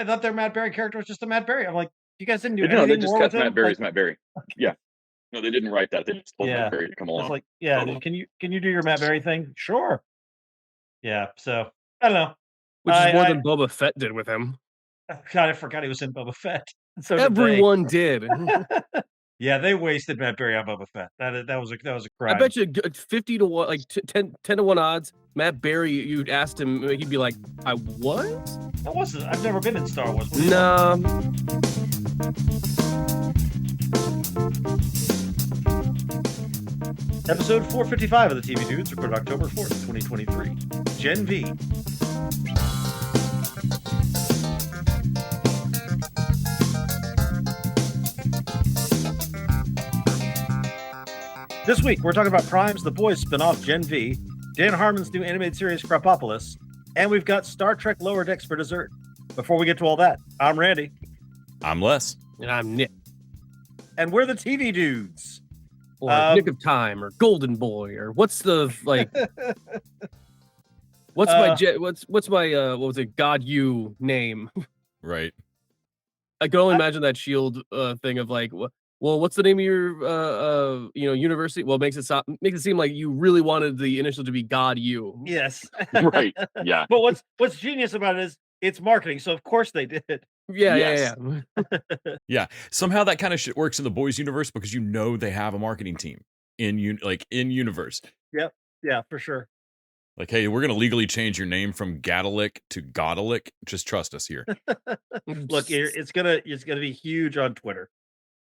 I thought their Matt Berry character was just a Matt Berry. I'm like, you guys didn't do No, they anything just more with cast Matt him? Berry as Like, Matt Berry. Yeah. No, they didn't write that. They just told Matt Berry to come I was along. like, yeah, Totally. can you do your Matt Berry thing? Sure. Yeah. So I don't know. Which is more than Boba Fett did with him. God, I forgot he was in Boba Fett. So Everyone did. Yeah, they wasted Matt Berry on Boba Fett. That was a crime. I bet you 50 to 1, like 10 to 1 odds. Matt Berry, you'd asked him, he'd be like, I was? I wasn't. I've never been in Star Wars. No. Episode 455 of the TV Dudes, recorded October 4th, 2023. Gen V. This week, we're talking about Prime's The Boys spinoff, Gen V, Dan Harmon's new animated series, Krapopolis, and we've got Star Trek Lower Decks for dessert. Before we get to all that, I'm Randy. I'm Les. And I'm Nick. And we're the TV Dudes. Or Nick of Time, or Golden Boy, or what's the, like... What's my what was it, God You name? Right. I can only imagine that Shield thing of like, well, what's the name of your university? Well, makes it seem like you really wanted the initial to be God You. Yes. Right. Yeah. But what's genius about it is it's marketing, so of course they did. Yeah. Yeah. Somehow that kind of shit works in the Boys universe because they have a marketing team in universe. Yep. Yeah, for sure. Like, hey, we're gonna legally change your name from Gadalik to Godalik. Just trust us here. Look, it's gonna be huge on Twitter,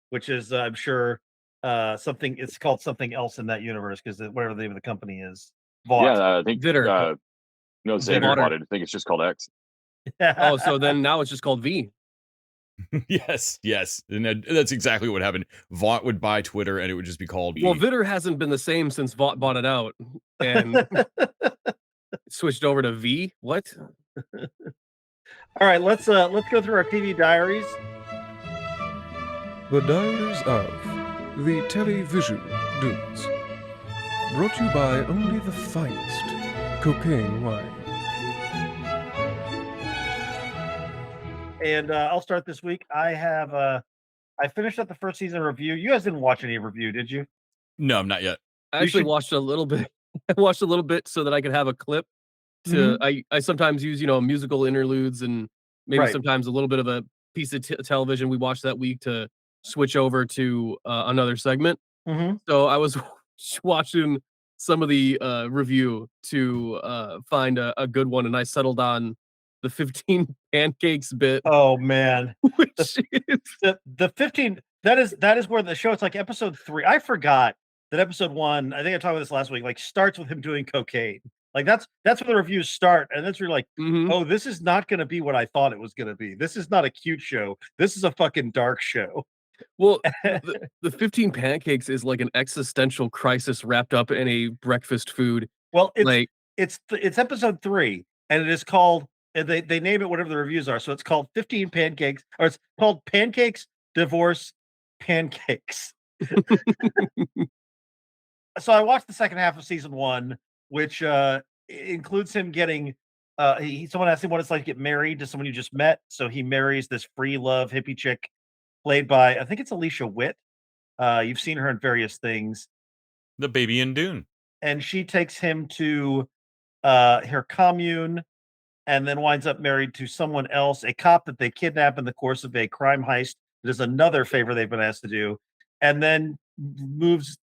which is I'm sure something. It's called something else in that universe because whatever the name of the company is. Vought. Yeah, I think Vitter. No, Xavier bought it. I think it's just called X. Oh, so then now it's just called V. Yes, and that's exactly what happened. Vought would buy Twitter, and it would just be called V. Well, Vitter hasn't been the same since Vought bought it out, and switched over to V. What? All right, let's go through our TV diaries. The Diaries of the Television Dudes. Brought to you by only the finest cocaine wine. And I'll start this week. I have I finished up the first season review. You guys didn't watch any review, did you? No, not yet. I actually watched a little bit. I watched a little bit so that I could have a clip. I sometimes use musical interludes and maybe sometimes a little bit of a piece of television we watched that week to switch over to another segment. So I was watching some of the review to find a good one, and I settled on the 15 pancakes bit. Oh man, which the 15 that is where the show. It's like episode 3. I forgot that episode 1. I think I talked about this last week. Like starts with him doing cocaine. Like that's where the reviews start, and that's where you're like, oh, this is not going to be what I thought it was going to be. This is not a cute show. This is a fucking dark show. Well, the 15 pancakes is like an existential crisis wrapped up in a breakfast food. Well, it's episode 3, and it is called. And they name it whatever the reviews are. So it's called 15 Pancakes, or it's called Pancakes, Divorce, Pancakes. So I watched the second half of season 1, which includes him getting someone asked him what it's like to get married to someone you just met. So he marries this free love hippie chick played by, I think it's Alicia Witt. You've seen her in various things. The baby in Dune. And she takes him to her commune, and then winds up married to someone else, a cop that they kidnap in the course of a crime heist. There's another favor they've been asked to do, and then leaves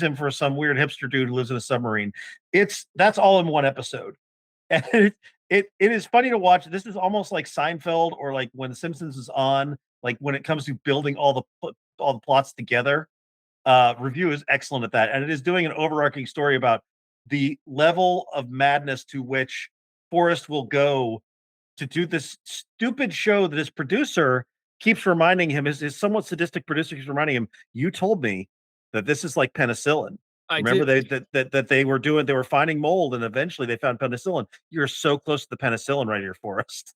him for some weird hipster dude who lives in a submarine. That's all in one episode, and it is funny to watch. This is almost like Seinfeld or like when The Simpsons is on. Like when it comes to building all the plots together, review is excellent at that, and it is doing an overarching story about the level of madness to which Forrest will go to do this stupid show that his producer keeps reminding him, his somewhat sadistic producer keeps reminding him, you told me that this is like penicillin. Remember that they were finding mold, and eventually they found penicillin. You're so close to the penicillin right here, Forrest.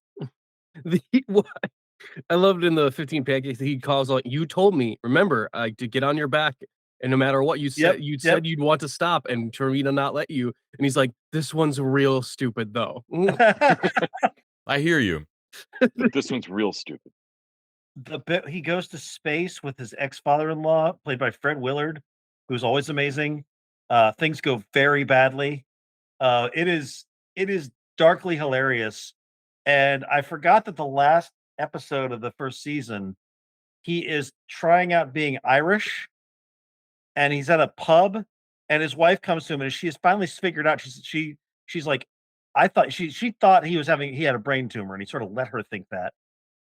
I loved in the 15 pancakes that he calls out, you told me, remember, to get on your back. And no matter what you said, said you'd want to stop, and for me to not let you. And he's like, this one's real stupid, though. I hear you. This one's real stupid. The bit he goes to space with his ex-father-in-law, played by Fred Willard, who's always amazing. Things go very badly. It is darkly hilarious. And I forgot that the last episode of the first season, he is trying out being Irish, and he's at a pub, and his wife comes to him, and she has finally figured out. She's like, I thought she thought he had a brain tumor, and he sort of let her think that.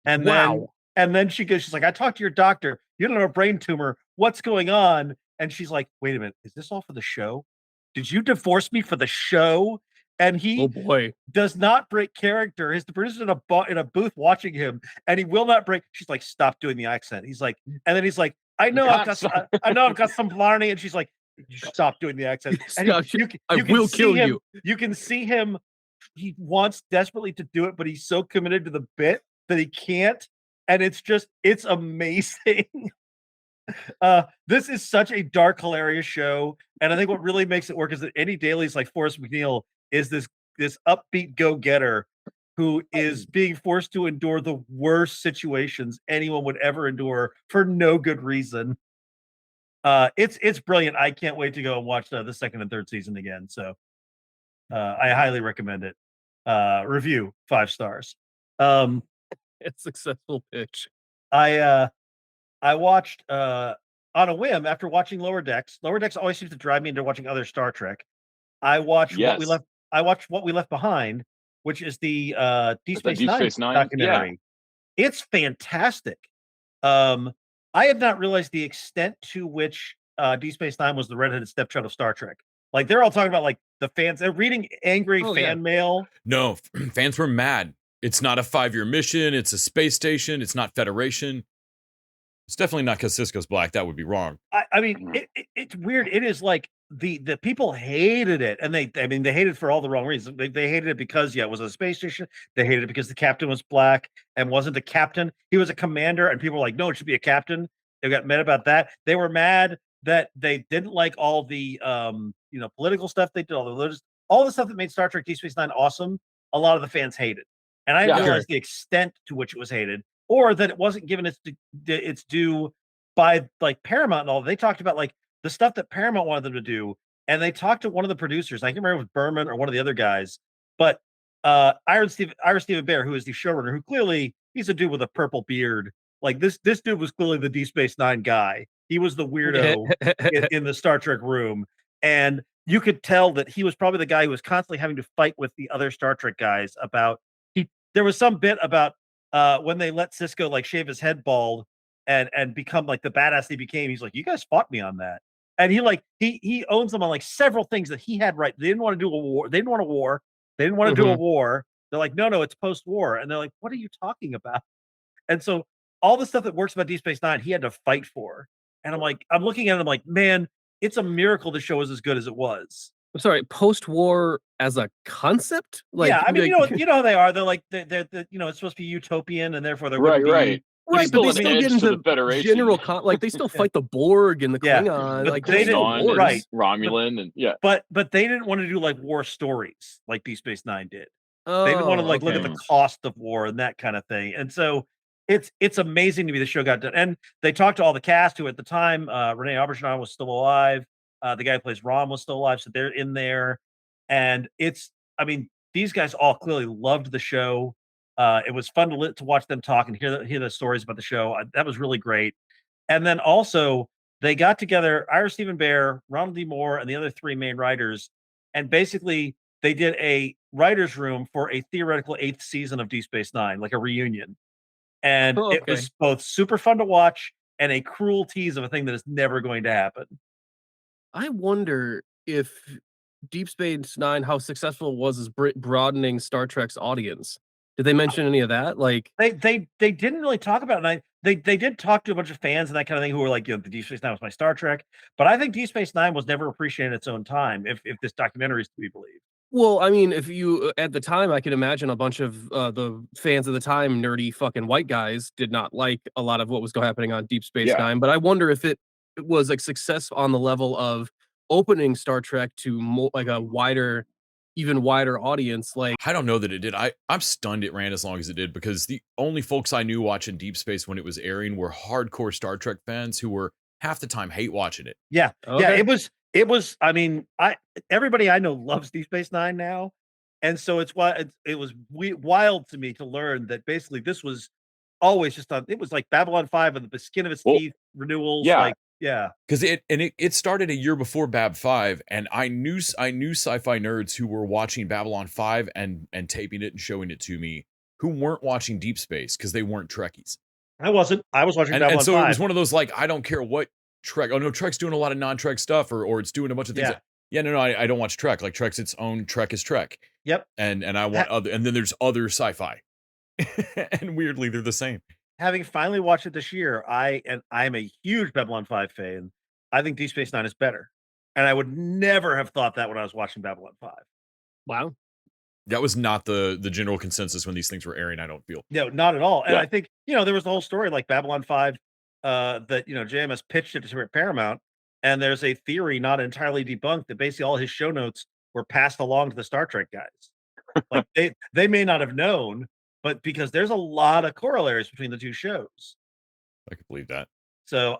And Wow. then she's like, I talked to your doctor. You don't have a brain tumor. What's going on? And she's like, wait a minute, is this all for the show? Did you divorce me for the show? And Oh he boy. does not break character. His producer's in a booth watching him, and he will not break. She's like, stop doing the accent. He's like, and then he's like, I know I've got some blarney, and she's like, stop doing the accent. And Stop, I will kill you. You can see him. He wants desperately to do it, but he's so committed to the bit that he can't. And it's amazing. This is such a dark, hilarious show. And I think what really makes it work is that Eddie Daly's like Forrest McNeil is this upbeat go-getter who is being forced to endure the worst situations anyone would ever endure for no good reason. It's brilliant. I can't wait to go and watch the second and third season again. So I highly recommend it. Review 5 stars. It's successful pitch. I watched on a whim after watching Lower Decks. Lower Decks always seems to drive me into watching other Star Trek. I watched What We Left Behind, which is the Deep Space Nine documentary. Yeah. It's fantastic. I had not realized the extent to which Deep Space Nine was the redheaded stepchild of Star Trek. Like they're all talking about like the fans. They're reading angry fan mail. No, fans were mad. It's not a 5-year mission. It's a space station. It's not Federation. It's definitely not because Cisco's black. That would be wrong. I mean, it's weird. It is like the people hated it, and they hated it for all the wrong reasons. They hated it because it was a space station. They hated it because the captain was black and wasn't the captain. He was a commander, and people were like, no, it should be a captain. They got mad about that. They were mad that they didn't like all the political stuff they did, all the stuff that made Star Trek Deep Space Nine awesome. A lot of the fans hated. And I didn't realize the extent to which it was hated, or that it wasn't given its due by like Paramount and all. They talked about like the stuff that Paramount wanted them to do, and they talked to one of the producers. I can't remember if it was Berman or one of the other guys, but Ira Steven Behr, who is the showrunner, who clearly he's a dude with a purple beard. Like this dude was clearly the Deep Space Nine guy. He was the weirdo in the Star Trek room, and you could tell that he was probably the guy who was constantly having to fight with the other Star Trek guys about. There was some bit about when they let Cisco like shave his head bald and become like the badass he became. He's like, you guys fought me on that. And he owns them on like several things that he had right. They didn't want to do a war. They didn't want a war. They didn't want to do a war. They're like, no, it's post-war. And they're like, what are you talking about? And so all the stuff that works about Deep Space Nine, he had to fight for. And I'm looking at it, I'm like, man, it's a miracle the show was as good as it was. I'm sorry, post-war as a concept? Like, yeah, I mean, you know how they are. They're like they're it's supposed to be utopian, and therefore they're right. But they still get into the general like they still fight the Borg and the Klingon, like they didn't, right? Romulan and but they didn't want to do like war stories like Deep Space Nine did. Oh, they didn't want to like look at the cost of war and that kind of thing. And so it's amazing to me the show got done. And they talked to all the cast who at the time Renee Auberjonois was still alive. The guy who plays Rom was still alive, so they're in there. And these guys all clearly loved the show. It was fun to watch them talk and hear the stories about the show. That was really great. And then also they got together, Ira Steven Behr, Ronald D. Moore, and the other 3 main writers, and basically they did a writer's room for a theoretical 8th season of Deep Space Nine, like a reunion. And it was both super fun to watch and a cruel tease of a thing that is never going to happen. I wonder if Deep Space Nine, how successful it was as broadening Star Trek's audience. Did they mention any of that? Like they didn't really talk about it. They did talk to a bunch of fans and that kind of thing who were like, the Deep Space Nine was my Star Trek. But I think Deep Space Nine was never appreciated in its own time, if this documentary is to be believed. Well, I mean, if you at the time, I can imagine a bunch of the fans of the time, nerdy fucking white guys, did not like a lot of what was happening on Deep Space Nine. But I wonder if it was like success on the level of opening Star Trek to like a wider even wider audience. Like, I don't know that it did. I'm stunned it ran as long as it did, because the only folks I knew watching Deep Space when it was airing were hardcore Star Trek fans who were half the time hate watching it. Yeah. Okay. Yeah, it was, I mean, everybody I know loves Deep Space Nine now. And so it's why it was wild to me to learn that basically this was always just it was like Babylon 5 and the skin of its teeth renewals. yeah. Like, yeah. Because it started a year before Bab 5, and I knew sci-fi nerds who were watching Babylon 5 and taping it and showing it to me, who weren't watching Deep Space because they weren't Trekkies. I wasn't. I was watching Babylon And so 5. it was one of those, like, I don't care what Trek. Oh no, Trek's doing a lot of non-Trek stuff, or it's doing a bunch of things. No, I don't watch Trek. Like, Trek's its own. Trek is Trek. Yep. And I want other. And then there's other sci-fi, and weirdly they're the same. Having finally watched it this year, I'm a huge Babylon 5 fan. I think Deep Space Nine is better, and I would never have thought that when I was watching Babylon 5. wow. That was not the general consensus when these things were airing, I don't feel. No, not at all. And Yeah. I think, there was the whole story like Babylon 5 that, JMS pitched it to Paramount, and there's a theory not entirely debunked that basically all his show notes were passed along to the Star Trek guys. Like they may not have known, but because there's a lot of corollaries between the two shows. I could believe that. So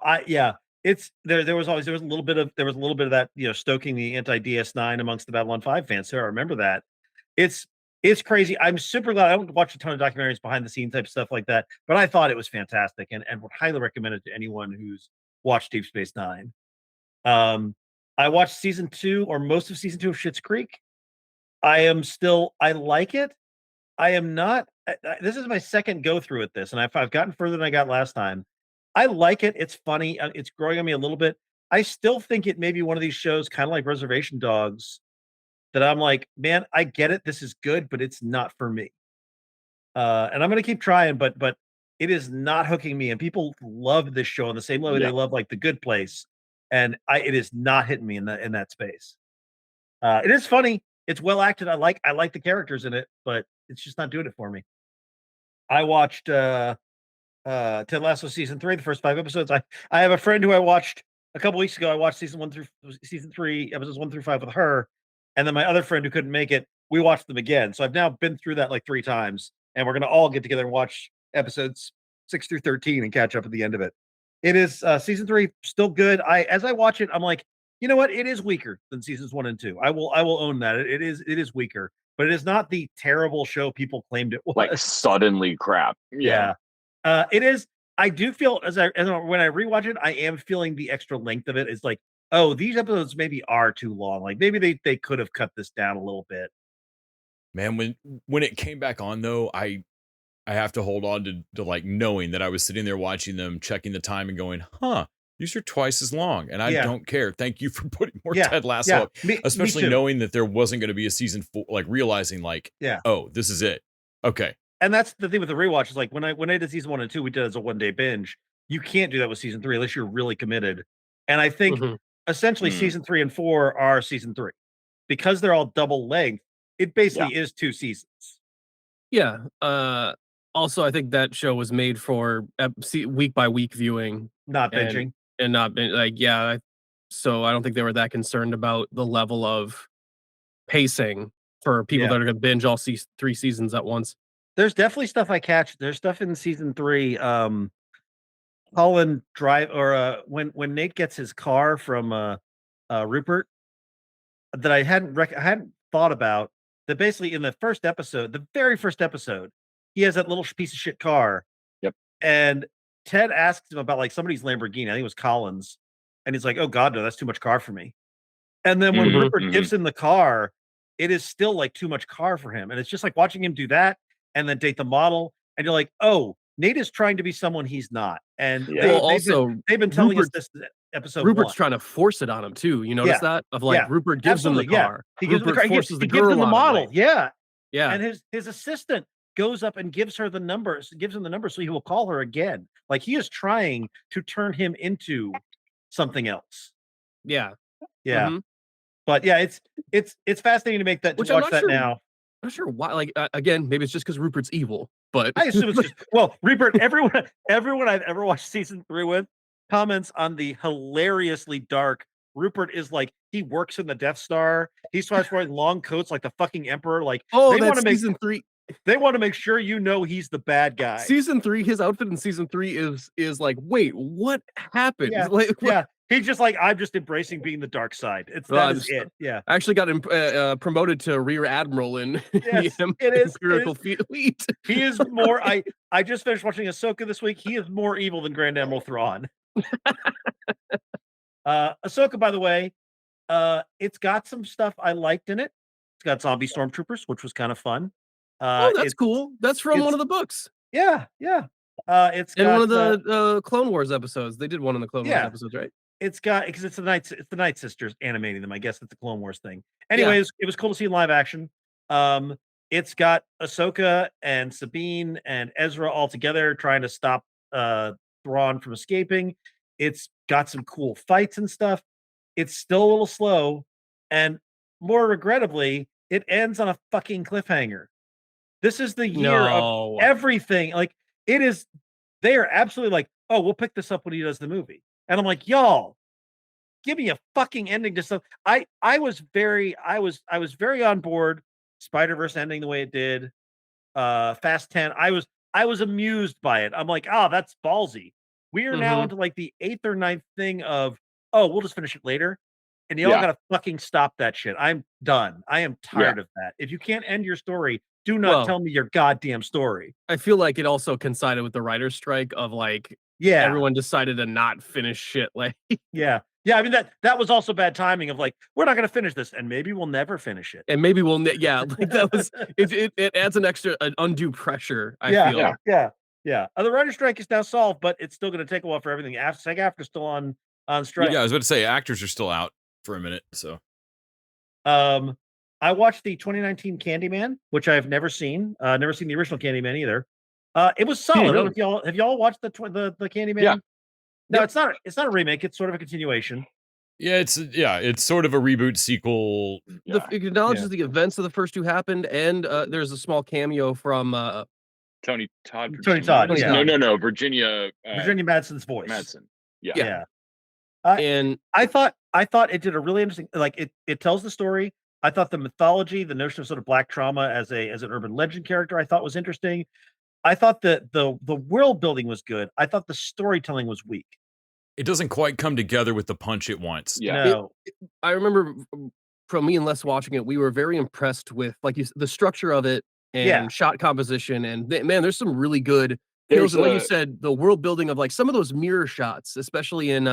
it's there was a little bit of that, stoking the anti-DS9 amongst the Babylon 5 fans. So I remember that. It's crazy. I'm super glad. I don't watch a ton of documentaries behind the scenes type stuff like that, but I thought it was fantastic and would highly recommend it to anyone who's watched Deep Space Nine. I watched season 2 or most of season 2 of Schitt's Creek. I like it. I am not. This is my second go through at this, and I've gotten further than I got last time. I like it. It's funny. It's growing on me a little bit. I still think it may be one of these shows, kind of like Reservation Dogs, that I'm like, man, I get it. This is good, but it's not for me. And I'm going to keep trying, but it is not hooking me. And people love this show in the same way they love like The Good Place, and it is not hitting me in that space. It is funny. It's well acted. I like the characters in it, but it's just not doing it for me. I watched Ted Lasso season 3, the first 5 episodes. I have a friend who I watched a couple weeks ago. I watched season 3, episodes 1 through 5 with her, and then my other friend who couldn't make it, we watched them again. So I've now been through that like 3 times, and we're gonna all get together and watch episodes 6 through 13 and catch up at the end of it. It is season 3 still good. As I watch it, I'm like, you know what? It is weaker than seasons 1 and 2. I will own that. It is weaker, but it is not the terrible show people claimed it was. Like suddenly crap. Yeah. It is. I do feel when I rewatch it, I am feeling the extra length of it. It's like, oh, these episodes maybe are too long. Like maybe they could have cut this down a little bit. Man, when it came back on though, I have to hold on to like knowing that I was sitting there watching them, checking the time and going, huh, these are twice as long. And I don't care. Thank you for putting more Ted Lasso up. Especially knowing that there wasn't going to be a season 4, like realizing like, oh, this is it. Okay. And that's the thing with the rewatch is like when I did season 1 and 2, we did it as a 1-day binge. You can't do that with season 3 unless you're really committed. And I think essentially season 3 and 4 are season 3 because they're all double length. It basically is 2 seasons. Yeah. Also, I think that show was made for week by week viewing, not binging, and not like so I don't think they were that concerned about the level of pacing for people that are going to binge all 3 seasons at once. There's definitely stuff I catch. There's stuff in season 3. Colin drive or when Nate gets his car from Rupert that I hadn't thought about. That basically in the first episode, the very first episode, he has that little piece of shit car. Yep. And Ted asks him about like somebody's Lamborghini. I think it was Colin's, and he's like, "Oh God, no, that's too much car for me." And then when Rupert gives him the car, it is still like too much car for him, and it's just like watching him do that. And then date the model, and you're like, oh, Nate is trying to be someone he's not. And they've been telling us this episode. Rupert's trying to force it on him too. You notice that of like Rupert gives him the car. He gives Rupert forces the girl gives him the model. Like, yeah. And his assistant goes up and gives her the numbers, gives him the number so he will call her again. Like he is trying to turn him into something else. Yeah. But yeah, it's fascinating to make that to watch that now. I'm not sure why. Like again, maybe it's just because Rupert's evil. But I assume it's just Rupert. Everyone I've ever watched season 3 with comments on the hilariously dark Rupert is like he works in the Death-Star. He starts wearing long coats like the fucking Emperor. Like Oh, they want that's to make season 3. they want to make sure you know he's the bad guy. Season 3, his outfit in season 3 is like, wait, what happened? Yeah, Like, what? yeah. He's just like, I'm just embracing being the dark side. That is it. Yeah. I actually got promoted to Rear Admiral in Yes, the it is. Imperial Fleet. He is more. I just finished watching Ahsoka this week. He is more evil than Grand Admiral Thrawn. Ahsoka, by the way, it's got some stuff I liked in it. It's got zombie stormtroopers, which was kind of fun. Oh, that's cool. That's from one of the books. Yeah, yeah. It's in got, one of the Clone Wars episodes. They did one in the Clone Wars episodes, right? It's got because it's the Night Sisters animating them. I guess it's the Clone Wars thing. Anyways, it was cool to see live action. It's got Ahsoka and Sabine and Ezra all together trying to stop Thrawn from escaping. It's got some cool fights and stuff. It's still a little slow, and more regrettably, it ends on a fucking cliffhanger. This is the year of everything. Like it is, they are absolutely like, oh, we'll pick this up when he does the movie. And I'm like, y'all, give me a fucking ending to stuff. I was very on board. Spider-Verse ending the way it did. Fast 10. I was amused by it. I'm like, oh, that's ballsy. We are now into like the 8th or 9th thing of, oh, we'll just finish it later. And y'all gotta fucking stop that shit. I'm done. I am tired of that. If you can't end your story, do not tell me your goddamn story. I feel like it also coincided with the writer's strike of like, everyone decided to not finish shit. Like, yeah. I mean that was also bad timing of like, we're not gonna finish this, and maybe we'll never finish it. And maybe we'll, like that was it adds an undue pressure. I feel. Yeah. The writer's strike is now solved, but it's still gonna take a while for everything. SAG-AFTRA's still on strike. Yeah, I was about to say actors are still out for a minute. So, I watched the 2019 Candyman, which I've never seen. Never seen the original Candyman either. It was solid. Really? Have y'all watched the Candyman? Yeah. No, it's not a remake. It's sort of a continuation. Yeah, it's sort of a reboot sequel. It acknowledges the events of the first two happened, and there's a small cameo from Tony Todd. No, Virginia Madsen's voice. Madsen. Yeah. And I thought it did a really interesting, like it tells the story. I thought the mythology, the notion of sort of black trauma as an urban legend character, I thought was interesting. I thought that the world building was good. I thought the storytelling was weak. It doesn't quite come together with the punch it wants. Yeah. No. I remember from me and Les watching it, we were very impressed with the structure of it and shot composition. And man, there's some really good kills. And like you said, the world building of like some of those mirror shots, especially in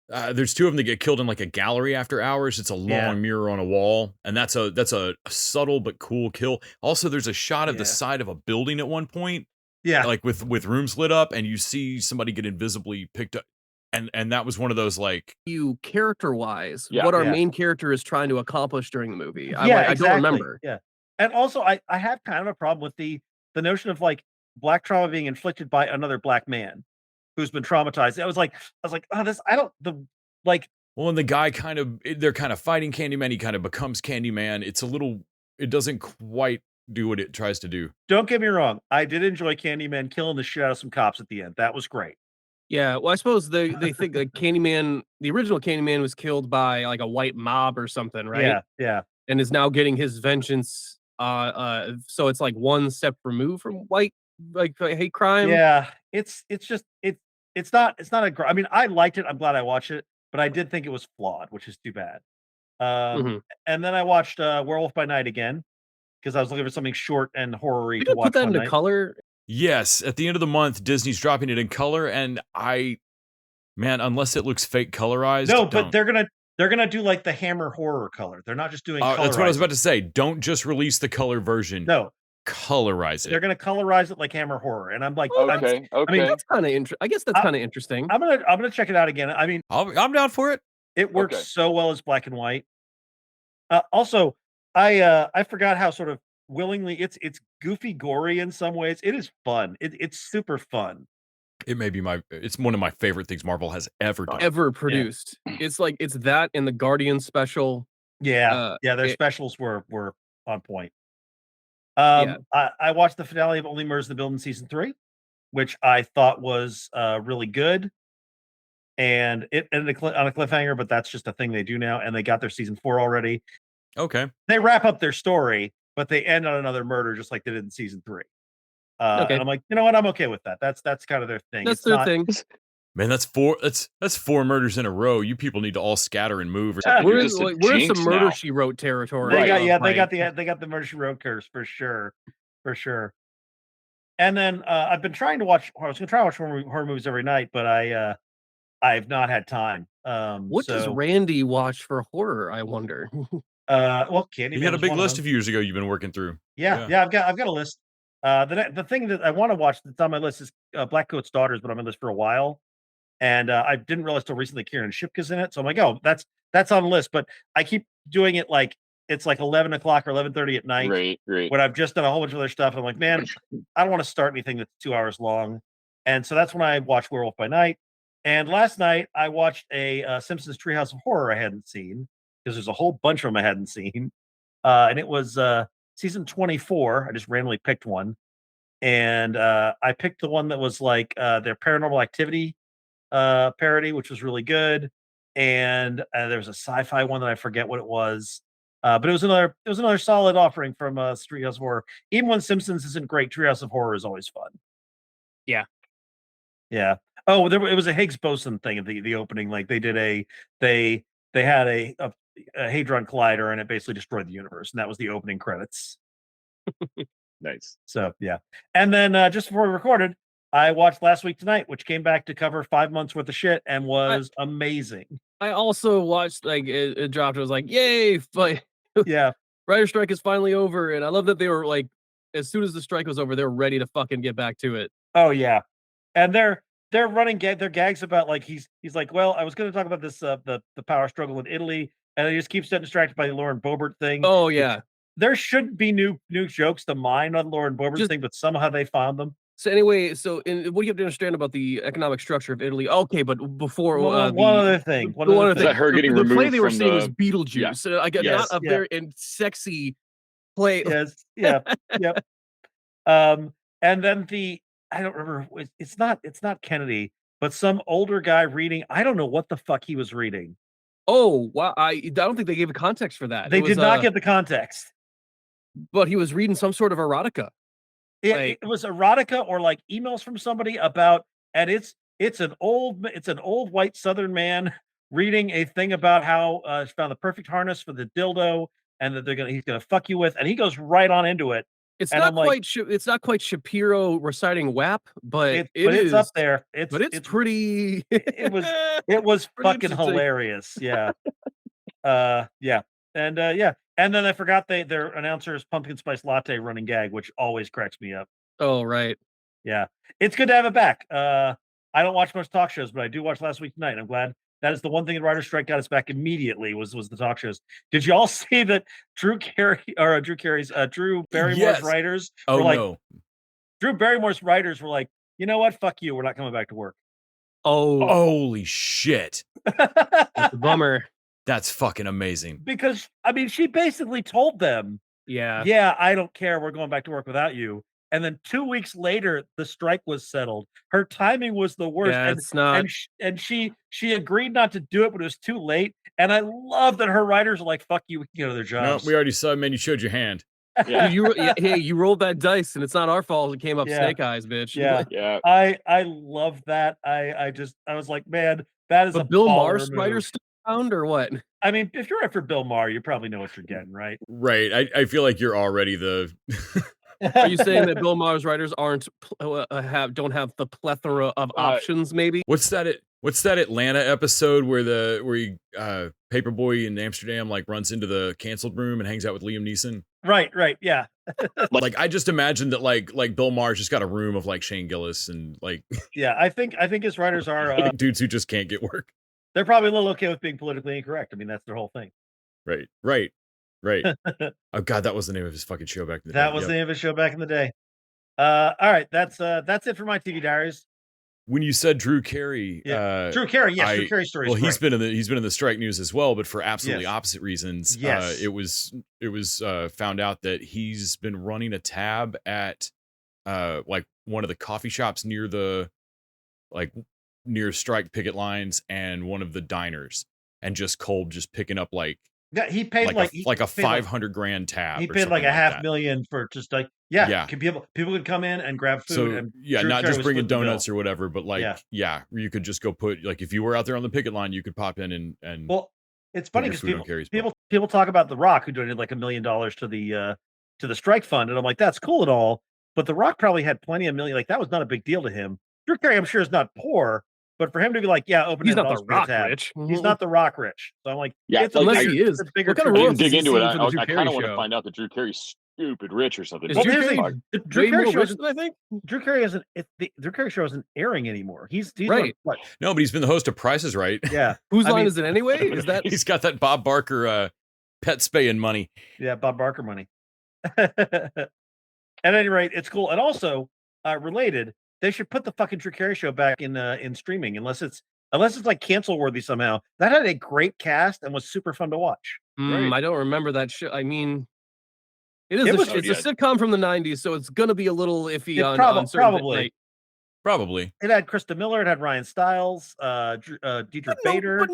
there's two of them that get killed in like a gallery after hours. It's a long mirror on a wall, and that's a subtle but cool kill. Also, there's a shot of the side of a building at one point. Yeah, like with rooms lit up, and you see somebody get invisibly picked up, and that was one of those like character-wise, what our main character is trying to accomplish during the movie. I don't remember. Yeah, and also I have kind of a problem with the notion of like black trauma being inflicted by another black man who's been traumatized. I was like, oh, this Well, and the guy they're kind of fighting Candyman. He kind of becomes Candyman. It doesn't quite do what it tries to do. Don't get me wrong. I did enjoy Candyman killing the shit out of some cops at the end. That was great. Yeah, well, I suppose they think like Candyman, the original Candyman was killed by like a white mob or something, right? Yeah. And is now getting his vengeance. So it's like one step removed from white hate crime. Yeah, it's not I mean, I liked it. I'm glad I watched it, but I did think it was flawed, which is too bad. And then I watched Werewolf by Night again because I was looking for something short and horror-y to watch. Put that into color. Yes, at the end of the month, Disney's dropping it in color, and unless it looks fake colorized, no, but they're gonna do like the Hammer horror color. They're not just doing. That's what I was about to say. Don't just release the color version. No, colorize it. They're gonna colorize it like Hammer horror, and I'm like, okay. I mean, that's kind of interesting. I guess that's kind of interesting. I'm gonna check it out again. I mean, I'm down for it. It works so well as black and white. Also, I forgot how sort of willingly it's goofy, gory in some ways. It is fun. It's super fun. It may be it's one of my favorite things Marvel has ever done. Ever produced. Yeah. It's that and the Guardian special. Yeah. Their specials were on point. I watched the finale of Only Murders in the Building season 3, which I thought was really good. and it ended on a cliffhanger, but that's just a thing they do now, and they got their season 4 already. Okay. They wrap up their story, but they end on another murder just like they did in season 3. Okay. And I'm like, you know what? I'm okay with that. That's kind of their thing. That's It's their not, thing. Man, that's 4 murders in a row. You people need to all scatter and move. We're just a in some jinx Murder now. She Wrote territory. They got Frank. they got the Murder She Wrote curse for sure. And then I was gonna try to watch horror movies every night, but I've not had time. What does Randy watch for horror, I wonder? Well, Candyman. He had a was big one of list a them. few years ago you've been working through. Yeah, I've got a list. The thing that I want to watch that's on my list is Black Coat's Daughters, but I'm on this for a while, and I didn't realize till recently Kieran Shipka's in it, so I'm like, oh, that's on the list, but I keep doing it like it's like 11 o'clock or 11:30 at night Right. when I've just done a whole bunch of other stuff. And I'm like, man, I don't want to start anything that's 2 hours long, and so that's when I watch Werewolf by Night. And last night I watched a Simpsons Treehouse of Horror I hadn't seen because there's a whole bunch of them I hadn't seen, and it was season 24. I just randomly picked one, and I picked the one that was like their Paranormal Activity parody, which was really good. And there was a sci-fi one that I forget what it was, but it was another solid offering from Treehouse of Horror. Even when Simpsons isn't great, Treehouse of Horror is always fun. Yeah. Oh, it was a Higgs boson thing at the opening. Like they had a hadron collider, and it basically destroyed the universe, and that was the opening credits. Nice. So yeah, and then just before we recorded, I watched Last Week Tonight, which came back to cover 5 months worth of shit and was amazing. I also watched, like, it dropped. I was like, yay! Yeah, Writer strike is finally over, and I love that they were like, as soon as the strike was over, they were ready to fucking get back to it. oh yeah, and they're running their gags about like he's like, well, I was going to talk about this the power struggle in Italy, and he just keeps getting distracted by the Lauren Boebert thing. Oh yeah, there should be new jokes to mine on Lauren Boebert thing, but somehow they found them. So anyway, what do you have to understand about the economic structure of Italy? Okay, but before one other thing, Is that her getting the play removed they were from seeing was the? Beetlejuice. Yeah. I got Yes. not a very sexy play. Yes, yeah, yep. And then I don't remember. It's not Kennedy, but some older guy reading. I don't know what the fuck he was reading. Oh wow! I don't think they gave a context for that. They did not give the context. But he was reading some sort of erotica. It was erotica or like emails from somebody about, and it's an old white Southern man reading a thing about how he found the perfect harness for the dildo, and that he's gonna fuck you with, and he goes right on into it. It's not quite Shapiro reciting WAP, but it's up there. It's pretty. It was fucking hilarious. Yeah. Yeah. And yeah. And then I forgot their announcer's pumpkin spice latte running gag, which always cracks me up. Oh, right. Yeah. It's good to have it back. I don't watch much talk shows, but I do watch Last Week Tonight. I'm glad that is the one thing the writer's strike got us back immediately was the talk shows. Did you all see that Drew Barrymore's writers were like, no. Drew Barrymore's writers were like, you know what? Fuck you. We're not coming back to work. Oh, holy shit. That's a bummer. That's fucking amazing. Because I mean, she basically told them, yeah, I don't care. We're going back to work without you. And then 2 weeks later, the strike was settled. Her timing was the worst. Yeah, it's not. And she agreed not to do it, but it was too late. And I love that her writers are like, "Fuck you, we can go to their jobs." No, we already saw, man. You showed your hand. Yeah. You rolled that dice, and it's not our fault. It came up Yeah. snake eyes, bitch. Yeah. I love that. I was like, man, that is a Bill baller Maher's move. writers still around or what? I mean, if you're after Bill Maher, you probably know what you're getting, right? Right. I feel like you're already the. Are you saying that Bill Maher's writers don't have the plethora of options? Maybe. What's that Atlanta episode where Paperboy in Amsterdam like runs into the canceled room and hangs out with Liam Neeson? Right. Yeah. Like I just imagine that like Bill Maher's just got a room of like Shane Gillis and like. Yeah, I think his writers are dudes who just can't get work. They're probably a little okay with being politically incorrect. I mean, that's their whole thing. Right. Oh God, that was the name of his fucking show back in the day. That was the name of his show back in the day. All right, that's it for my TV diaries. When you said Drew Carey, Drew Carey, yes, Drew Carey's story. Well, he's been in the strike news as well, but for absolutely opposite reasons. Yes. It was found out that he's been running a tab at like one of the coffee shops near the like near strike picket lines and one of the diners, and just picking up like Yeah, he paid like he a paid like $500,000 tab. he or paid like something a half that. million for just like Yeah. people could come in and grab food. So and yeah, Drew not Carey just was bringing footing the bill. donuts or whatever, but like you could just go put, like, if you were out there on the picket line, you could pop in and Well, it's put funny your because food on Carey's bill. people talk about The Rock, who donated like $1 million to the strike fund, and I'm like, that's cool and all, but The Rock probably had plenty of million. Like that was not a big deal to him. Drew Carey, I'm sure, is not poor, but for him to be like, yeah, open He's it, not I'll the just pay a Rock tab. rich. He's not The Rock rich. So I'm like, Yeah, it's like, Unless bigger, he is. it's a bigger What kind of I didn't royalties dig is into he it. seeing for the Drew I kind Carey of want to show? find out that Drew Carey's stupid rich or something. Is Well, Drew here's the Carey thing. way Drew Carey more show rich isn't. than I think? Drew Carey isn't. The Drew Carey show isn't airing anymore. He's Right. what? No, but he's been the host of Price is Right. Yeah. Whose I line mean- is it anyway? Is that He's got that Bob Barker pet spaying money. Yeah, Bob Barker money. At any rate, it's cool. And also, related, they should put the fucking Drew Carey show back in streaming, unless it's like cancel worthy somehow. That had a great cast and was super fun to watch. Right. I don't remember that show. I mean, it's a sitcom from the 90s, so it's gonna be a little iffy on certain probably. like, Probably. It had Krista Miller, it had Ryan Stiles, Dietrich Bader.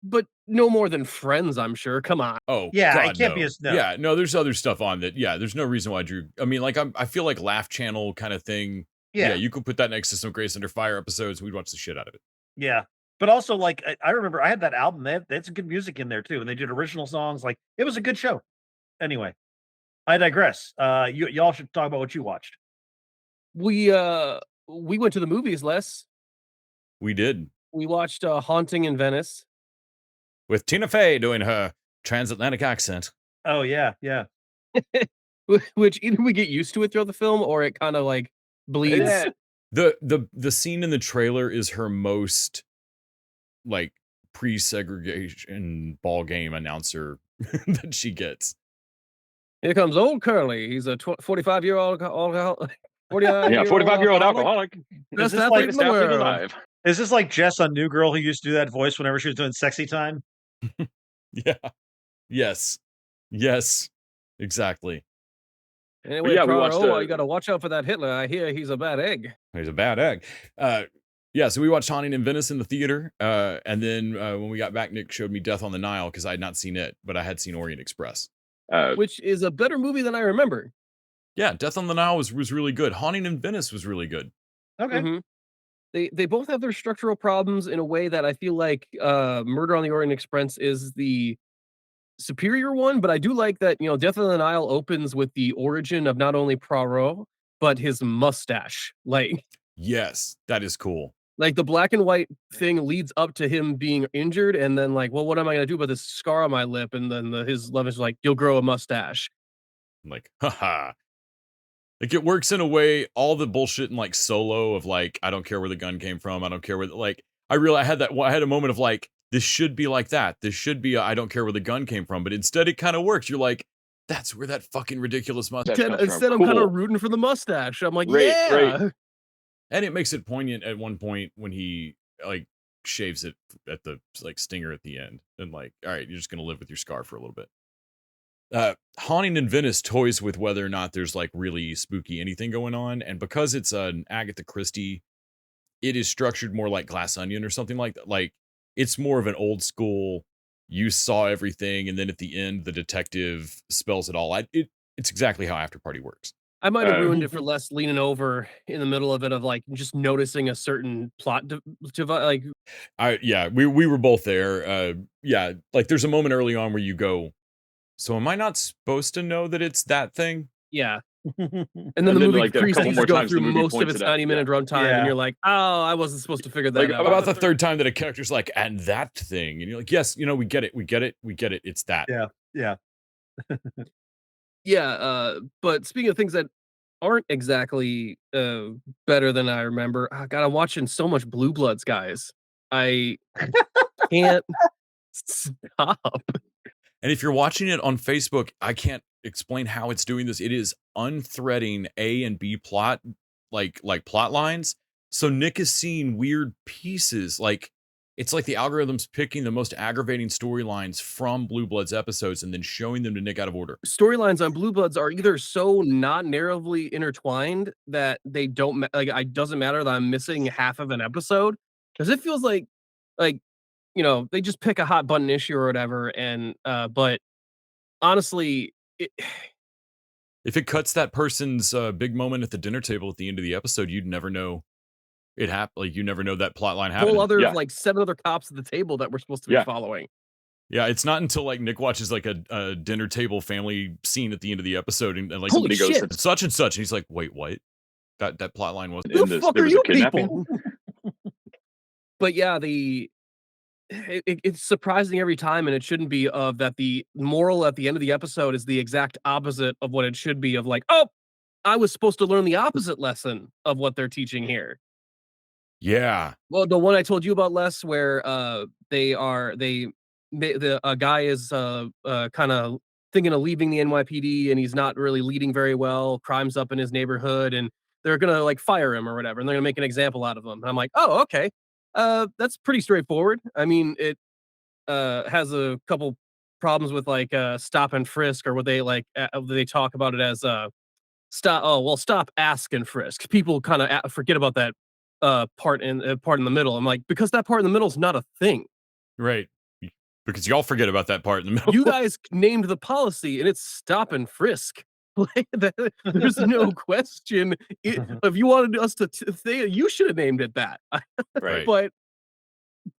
but no more than Friends, I'm sure. Come on. Oh, Yeah, God, it can't be no. no. Yeah, no, there's other stuff on that. Yeah, there's no reason why Drew. I mean, like, I feel like Laugh Channel kind of thing. Yeah. You could put that next to some Grace Under Fire episodes. We'd watch the shit out of it. Yeah. But also, like, I remember I had that album. They had some good music in there too, and they did original songs. Like, it was a good show. Anyway, I digress. Y'all should talk about what you watched. We went to the movies, Les. We did. We watched Haunting in Venice with Tina Fey doing her transatlantic accent. Oh yeah. Which either we get used to it throughout the film, or it kind of like bleeds. Yeah. The scene in the trailer is her most like pre-segregation ball game announcer that she gets. Here comes old Curly. He's a 45-year-old 45-year-old alcoholic. Best athlete in the world. Alive. Is this like Jess on New Girl, who used to do that voice whenever she was doing sexy time? Yeah. Yes. Exactly. Anyway, yeah, we watched, you got to watch out for that Hitler. I hear he's a bad egg. He's a bad egg. Yeah, so we watched Haunting in Venice in the theater, and then when we got back, Nick showed me Death on the Nile because I had not seen it, but I had seen Orient Express, which is a better movie than I remember. Yeah, Death on the Nile was really good. Haunting in Venice was really good. Okay. Mm-hmm. They both have their structural problems in a way that I feel like Murder on the Orient Express is the superior one, but I do like that, Death on the Nile opens with the origin of not only Poirot, but his mustache. Like, yes, that is cool. Like the black and white thing leads up to him being injured, and then like, well, what am I gonna do about this scar on my lip? And then his love is like, you'll grow a mustache. I'm like, haha. Like it works in a way, all the bullshit in like Solo of like, I don't care where the gun came from. I don't care where, like, I had a moment of like, this should be like that. This should be, I don't care where the gun came from. But instead it kind of works. You're like, that's where that fucking ridiculous mustache comes Instead, from. I'm kind of rooting for the mustache. I'm like, Right. And it makes it poignant at one point when he like shaves it at the like stinger at the end. And like, all right, you're just going to live with your scar for a little bit. Haunting in Venice toys with whether or not there's like really spooky anything going on. And because it's an Agatha Christie, it is structured more like Glass Onion or something like that. Like it's more of an old school, you saw everything. And then at the end, the detective spells it all out. It's exactly how After Party works. I might have ruined it for Les leaning over in the middle of it, of like just noticing a certain plot like. We were both there. Yeah, like there's a moment early on where you go, so am I not supposed to know that it's that thing? Yeah. And then the movie like, proceeds to go through most of its 90-minute runtime, and you're like, oh, I wasn't supposed to figure that like, out. About the third time that a character's like, and that thing, and you're like, yes, we get it. It's that. Yeah. Yeah, but speaking of things that aren't exactly better than I remember, God, I'm watching so much Blue Bloods, guys. I can't stop. And if you're watching it on Facebook, I can't explain how it's doing this. It is unthreading A and B plot, like plot lines. So Nick is seeing weird pieces, like it's like the algorithm's picking the most aggravating storylines from Blue Bloods episodes and then showing them to Nick out of order. Storylines on Blue Bloods are either so not narratively intertwined that they don't like. It doesn't matter that I'm missing half of an episode, because it feels like they just pick a hot button issue or whatever, and but honestly, if it cuts that person's big moment at the dinner table at the end of the episode, you'd never know it happened. Like you never know that plot line happened. whole other like 7 other cops at the table that we're supposed to be following. Yeah, it's not until like Nick watches like a dinner table family scene at the end of the episode, and like Holy somebody goes shit. such and such, and he's like, "Wait, what? That plot line wasn't Who in the this." fuck there are was you a kidnapping? people? But yeah, it's surprising every time, and it shouldn't be, of that the moral at the end of the episode is the exact opposite of what it should be, of like, oh, I was supposed to learn the opposite lesson of what they're teaching here. Yeah. Well, the one I told you about, Les, where a guy is kind of thinking of leaving the NYPD, and he's not really leading very well, crime's up in his neighborhood, and they're gonna like fire him or whatever, and they're gonna make an example out of him. And I'm like, oh, okay. That's pretty straightforward. I mean, it has a couple problems with like stop and frisk, or what they like they talk about it as stop, ask, and frisk. People kind of forget about that part in the middle. I'm like, because that part in the middle is not a thing. Right. Because y'all forget about that part in the middle. You guys named the policy, and it's stop and frisk. Like, there's no question. If you wanted us to say it, you should have named it that. Right. But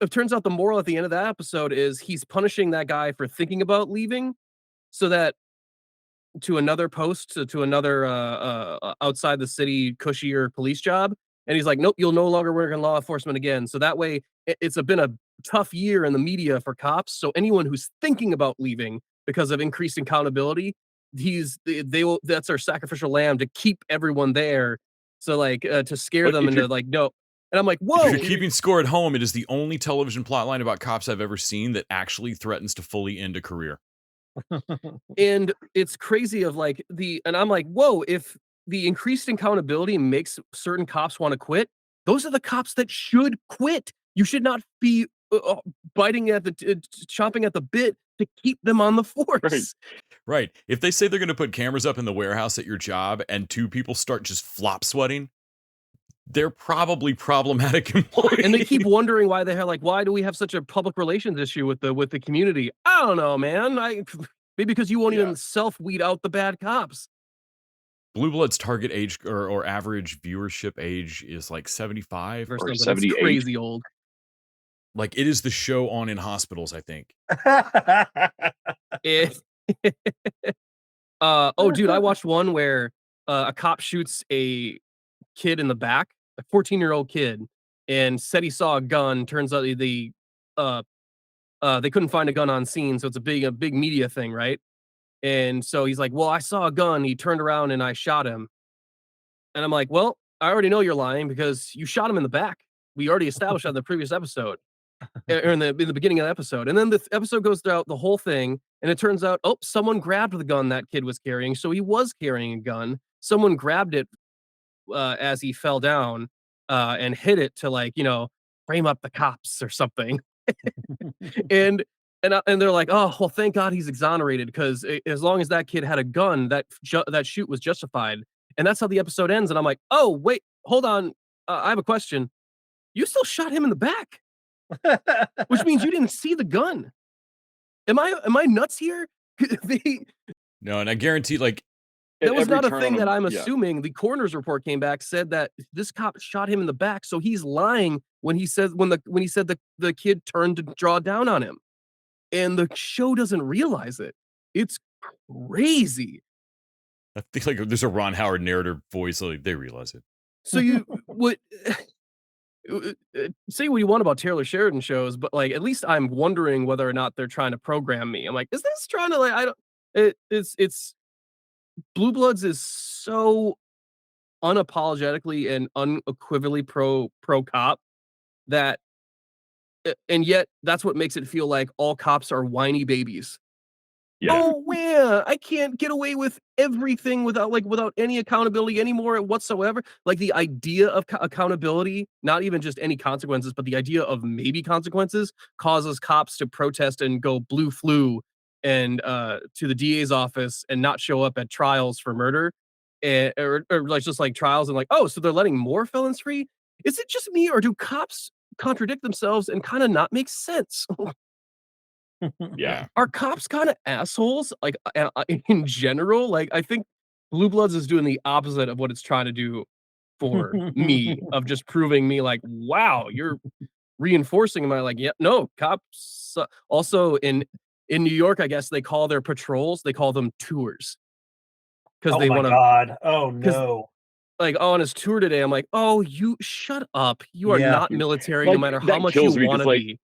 it turns out the moral at the end of that episode is he's punishing that guy for thinking about leaving, so that to another post, to another outside the city cushier police job, and he's like, nope, you'll no longer work in law enforcement again. So that way, it's been a tough year in the media for cops. So anyone who's thinking about leaving because of increased accountability, that's our sacrificial lamb to keep everyone there. So like to scare them into like, no. And I'm like, whoa. If you're keeping score at home, it is the only television plotline about cops I've ever seen that actually threatens to fully end a career. And it's crazy of like and I'm like, whoa, if the increased accountability makes certain cops want to quit, those are the cops that should quit. You should not be chomping at the bit to keep them on the force. Right. If they say they're going to put cameras up in the warehouse at your job and 2 people start just flop sweating, they're probably problematic employees. And they keep wondering why why do we have such a public relations issue with the community? I don't know, man. Maybe because you won't even self-weed out the bad cops. Blue Blood's target age or average viewership age is like 75 or 78. It's crazy old. Like, it is the show on in hospitals, I think. Oh, dude, I watched one where a cop shoots a kid in the back, a 14-year-old kid, and said he saw a gun. Turns out they couldn't find a gun on scene, so it's a big media thing, right? And so he's like, well, I saw a gun. He turned around and I shot him. And I'm like, well, I already know you're lying because you shot him in the back. We already established that in the previous episode, or in the beginning of the episode. And then the episode goes throughout the whole thing, and it turns out, oh, someone grabbed the gun that kid was carrying. So he was carrying a gun. Someone grabbed it as he fell down and hit it to frame up the cops or something. and they're like, oh, well, thank God he's exonerated, because as long as that kid had a gun, that shoot was justified. And that's how the episode ends. And I'm like, oh, wait, hold on. I have a question. You still shot him in the back, which means you didn't see the gun. Am I nuts here? No, and I guarantee, like, that was not a thing that I'm assuming. The coroner's report came back, said that this cop shot him in the back, so he's lying when he said the kid turned to draw down on him. And the show doesn't realize it. It's crazy. I think like there's a Ron Howard narrator voice, like they realize it. So you would say what you want about Taylor Sheridan shows, but like at least I'm wondering whether or not they're trying to program me. I'm like, is this trying to it's Blue Bloods is so unapologetically and unequivocally pro cop that, and yet that's what makes it feel like all cops are whiny babies. Yeah. Oh man, I can't get away with everything without any accountability anymore whatsoever. Like the idea of accountability, not even just any consequences, but the idea of maybe consequences causes cops to protest and go blue flu and to the DA's office and not show up at trials for murder, or like just like trials and like, oh, so they're letting more felons free? Is it just me, or do cops contradict themselves and kind of not make sense. Yeah. Are cops kind of assholes? Like in general, like I think Blue Bloods is doing the opposite of what it's trying to do for me, of just proving me like, wow, you're reinforcing my like, yeah, no, cops also in New York, I guess they call their patrols, they call them tours because Oh they my want to. God. Oh Because no. like, oh, on his tour today, I'm like, oh, you shut up. You are Yeah. not military, no Like, matter how that much you kills me, want 'cause, to like, be.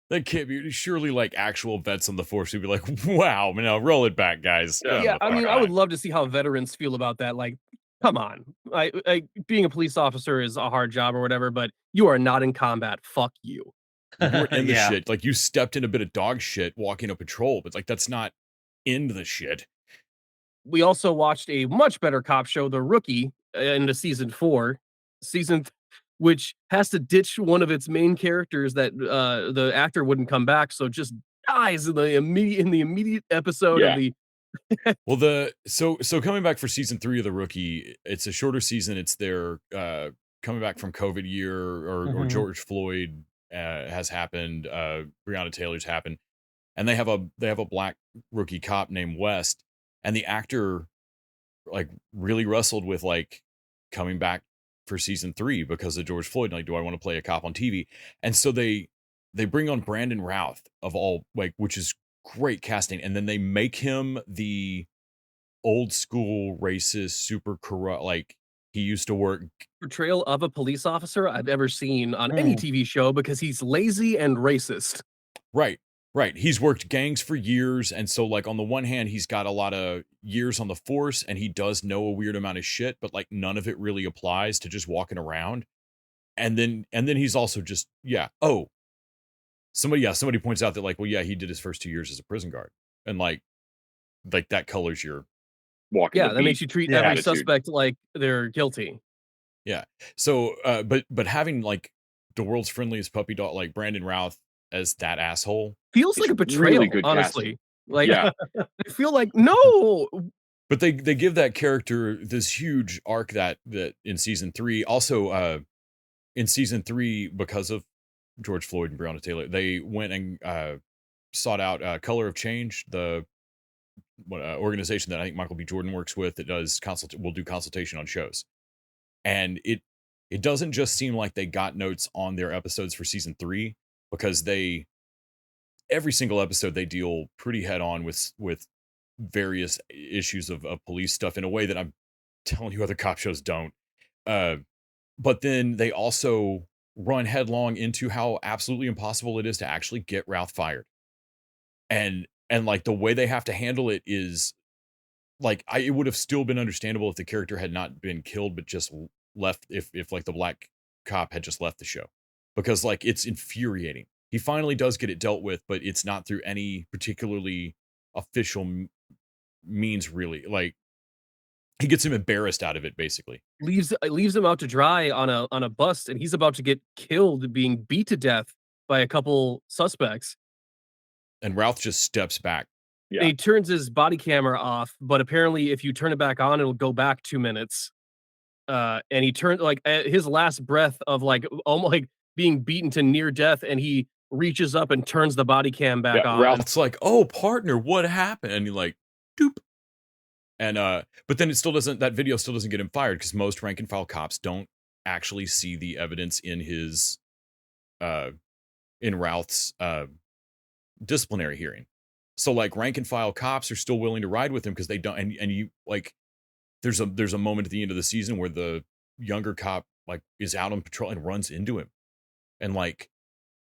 That can't be surely like actual vets on the force would be like, wow, no, roll it back, guys. Yeah. Yeah, I mean, I would love to see how veterans feel about that. Like, come on, being a police officer is a hard job or whatever, but you are not in combat. Fuck you. You were in the Yeah. shit. Like you stepped in a bit of dog shit walking a patrol, but like that's not in the shit. We also watched a much better cop show, The Rookie, into season 4, which has to ditch one of its main characters that the actor wouldn't come back, so just dies in the immediate episode of Yeah. the. Well, so coming back for season 3 of The Rookie, it's a shorter season. It's their coming back from COVID year or Mhm. George Floyd has happened, Breonna Taylor's happened, and they have a black rookie cop named West, and the actor like really wrestled with like coming back for season 3 because of George Floyd. Like, do I want to play a cop on TV? And so they bring on Brandon Routh of all, like, which is great casting, and then they make him the old school racist, super corrupt, like he used to work. Portrayal of a police officer I've ever seen on any TV show because he's lazy and racist. Right. He's worked gangs for years. And so, like, on the one hand, he's got a lot of years on the force and he does know a weird amount of shit, but like none of it really applies to just walking around. And then he's also just, yeah. Oh, somebody points out that, like, well, yeah, he did his first 2 years as a prison guard. And like that colors your. Walking Yeah, the that makes beat you treat Yeah. every attitude. suspect like they're guilty. Yeah. So, but having like the world's friendliest puppy dog, like Brandon Routh as that asshole. Feels It's like a really betrayal, good honestly. casting. Like, Yeah. I feel like, no, But they give that character this huge arc that in season 3. Also, in season 3, because of George Floyd and Breonna Taylor, they went and sought out Color of Change, the organization that I think Michael B. Jordan works with that will do consultation on shows. And it doesn't just seem like they got notes on their episodes for season 3, because every single episode they deal pretty head on with various issues of police stuff in a way that I'm telling you other cop shows don't. But then they also run headlong into how absolutely impossible it is to actually get Routh fired. And like the way they have to handle it is like, it would have still been understandable if the character had not been killed, but just left, if like the black cop had just left the show, because like it's infuriating. He finally does get it dealt with, but it's not through any particularly official means, really. Like, he gets him embarrassed out of it, basically. leaves him out to dry on a bus, and he's about to get killed, being beat to death by a couple suspects. And Routh just steps back. Yeah. He turns his body camera off, but apparently if you turn it back on, it'll go back 2 minutes. And he turned, like, at his last breath of like almost like being beaten to near death, and he reaches up and turns the body cam back on. Ralph's like, "Oh, partner, what happened?" And you're like, "Doop." And but then that video still doesn't get him fired, because most rank and file cops don't actually see the evidence in his in Routh's disciplinary hearing. So like rank and file cops are still willing to ride with him because they don't. And you, like, there's a moment at the end of the season where the younger cop like is out on patrol and runs into him, and like,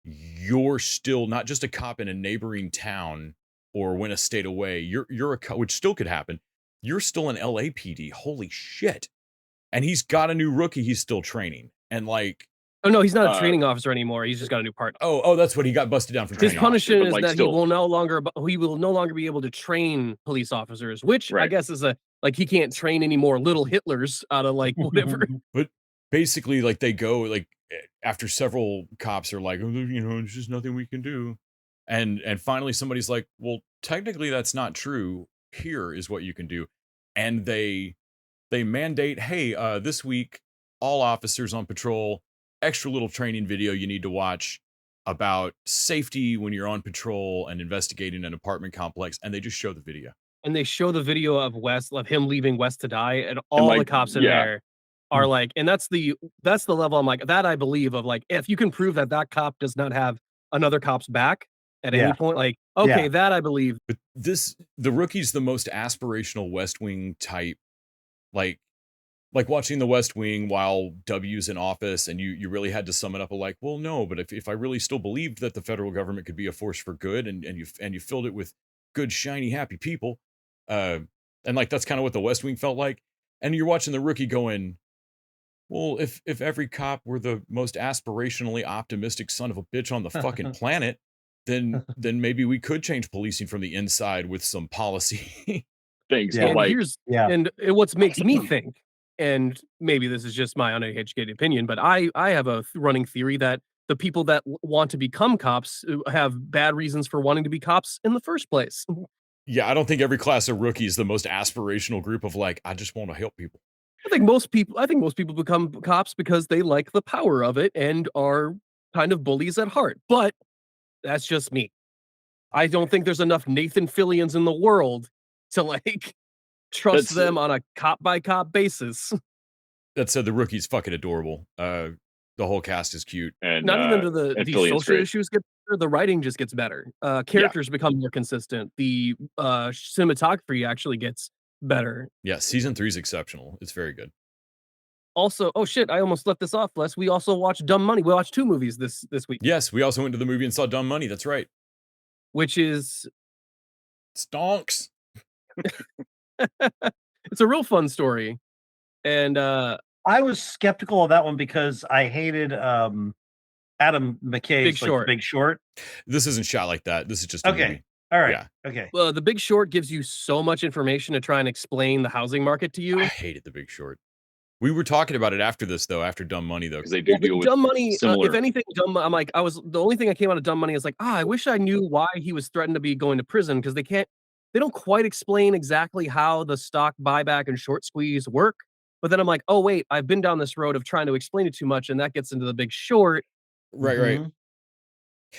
you're still not just a cop in a neighboring town or when a state away. You're a cop, which still could happen. You're still an LAPD. Holy shit! And he's got a new rookie he's still training, and like, Oh no, he's not a training officer anymore. He's just got a new partner. oh, that's what he got busted down for. His Training punishment officer, is but, like, that still. he will no longer be able to train police officers, which I Right. guess is like he can't train any more little Hitlers out of like whatever. But basically, like, they go, like, after several cops are like, "Oh, there's just nothing we can do," and finally somebody's like, "Well, technically that's not true. Here is what you can do," and they mandate, "Hey, this week all officers on patrol extra little training video you need to watch about safety when you're on patrol and investigating an apartment complex, and they just show the video. And they show the video of him leaving West to die, and all the cops in there are like, and that's the level I'm like, that I believe of, like, if you can prove that that cop does not have another cop's back at any point, like, okay, that I believe. But the Rookie's the most aspirational West Wing type, like watching the West Wing while W's in office, and you really had to sum it up like, well, no, but if I really still believed that the federal government could be a force for good, and you filled it with good, shiny, happy people, and like that's kind of what the West Wing felt like. And you're watching the Rookie going, well, if every cop were the most aspirationally optimistic son of a bitch on the fucking planet, then maybe we could change policing from the inside with some policy things. And Like, and what makes me think, and maybe this is just my uneducated opinion, but I have a running theory that the people that want to become cops have bad reasons for wanting to be cops in the first place. Yeah, I don't think every class of Rookie is the most aspirational group of like, I just want to help people. I think most people become cops because they like the power of it and are kind of bullies at heart. But that's just me. I don't think there's enough Nathan Fillions in the world to like trust them on a cop by cop basis. That said, the Rookie's fucking adorable. The whole cast is cute. And not even to the social great. issues get better, the writing just gets better. Characters become more consistent. The cinematography actually gets better. Yeah, season 3 is exceptional. It's very good. Also, oh shit, I almost left this off, Les. We also watched Dumb Money. We watched 2 movies this week. Yes, we also went to the movie and saw Dumb Money. That's right. Which is stonks. It's a real fun story. And I was skeptical of that one because I hated Adam McKay's Big Short. This isn't shot like that. This is just a movie. All right. Yeah. Okay. Well, The Big Short gives you so much information to try and explain the housing market to you. I hated The Big Short. We were talking about it after this, though, after Dumb Money, though. Because they do deal with Dumb Money, similar... if anything, I'm like, the only thing I came out of Dumb Money is like, I wish I knew why he was threatened to be going to prison, because they don't quite explain exactly how the stock buyback and short squeeze work. But then I'm like, oh, wait, I've been down this road of trying to explain it too much, and that gets into The Big Short. Right.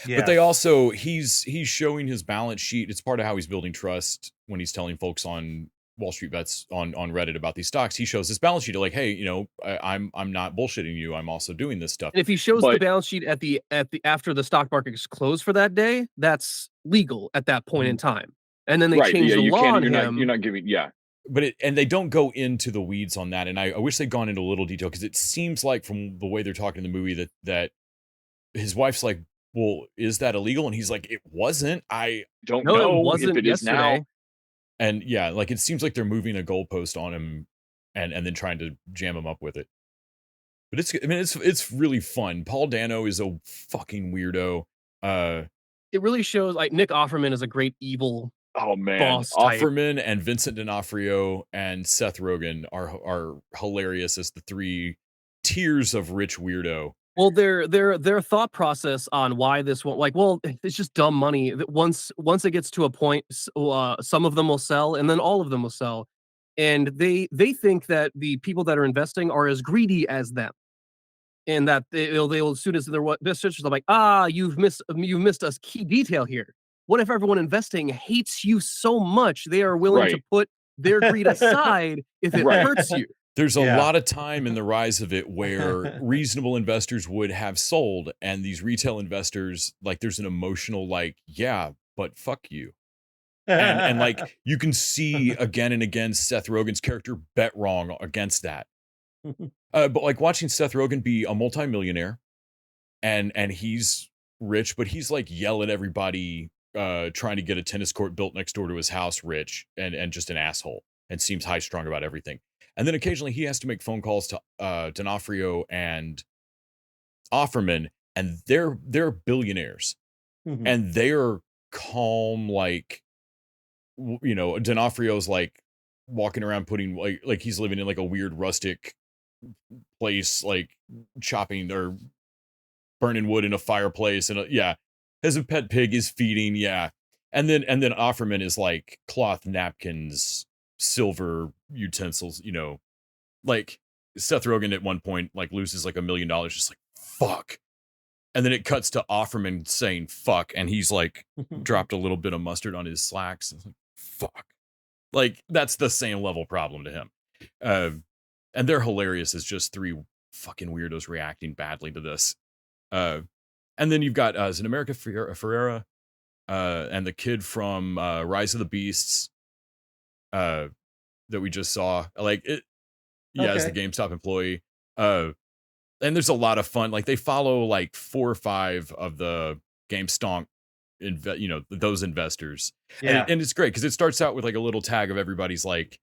Yeah. But they also, he's showing his balance sheet. It's part of how he's building trust when he's telling folks on Wall Street Bets on Reddit about these stocks. He shows his balance sheet like, hey, I'm not bullshitting you. I'm also doing this stuff. And if he shows the balance sheet at the after the stock market is closed for that day, that's legal at that point in time. And then they change the law on him. You're not giving, But and they don't go into the weeds on that. And I wish they'd gone into a little detail, because it seems like from the way they're talking in the movie that his wife's like, well, is that illegal? And he's like, it wasn't. I don't know if it is now. And yeah, like it seems like they're moving a goalpost on him and then trying to jam him up with it. But it's really fun. Paul Dano is a fucking weirdo. It really shows like Nick Offerman is a great evil. Oh man, boss type. Offerman and Vincent D'Onofrio and Seth Rogen are hilarious as the 3 tiers of rich weirdo. Well, their thought process on why this won't, like, well, it's just dumb money. That once it gets to a point, some of them will sell, and then all of them will sell, and they think that the people that are investing are as greedy as them, and that they'll as soon as they're they're like, you've missed a key detail here. What if everyone investing hates you so much they are willing to put their greed aside if it hurts you? There's a lot of time in the rise of it where reasonable investors would have sold, and these retail investors, like, there's an emotional, like, yeah, but fuck you. And like, you can see again and again Seth Rogen's character bet wrong against that. But like watching Seth Rogen be a multimillionaire and he's rich, but he's like yell at everybody trying to get a tennis court built next door to his house rich and just an asshole and seems high strung about everything. And then occasionally he has to make phone calls to D'Onofrio and Offerman, and they're billionaires. And they're calm, like, D'Onofrio's like walking around putting like he's living in like a weird rustic place, like chopping or burning wood in a fireplace, and has a pet pig, is feeding, and then Offerman is like cloth napkins, silver utensils, like Seth Rogen at one point like loses like $1 million, just like, fuck. And then it cuts to Offerman saying fuck, and he's like dropped a little bit of mustard on his slacks. Like, fuck. Like, that's the same level problem to him. And they're hilarious as just three fucking weirdos reacting badly to this. And then you've got is it America Ferrera and the kid from Rise of the Beasts that we just saw. Like it, yeah, as the GameStop employee. And there's a lot of fun. Like they follow like 4 or 5 of the GameStonk, those investors. Yeah. And it's great because it starts out with like a little tag of everybody's like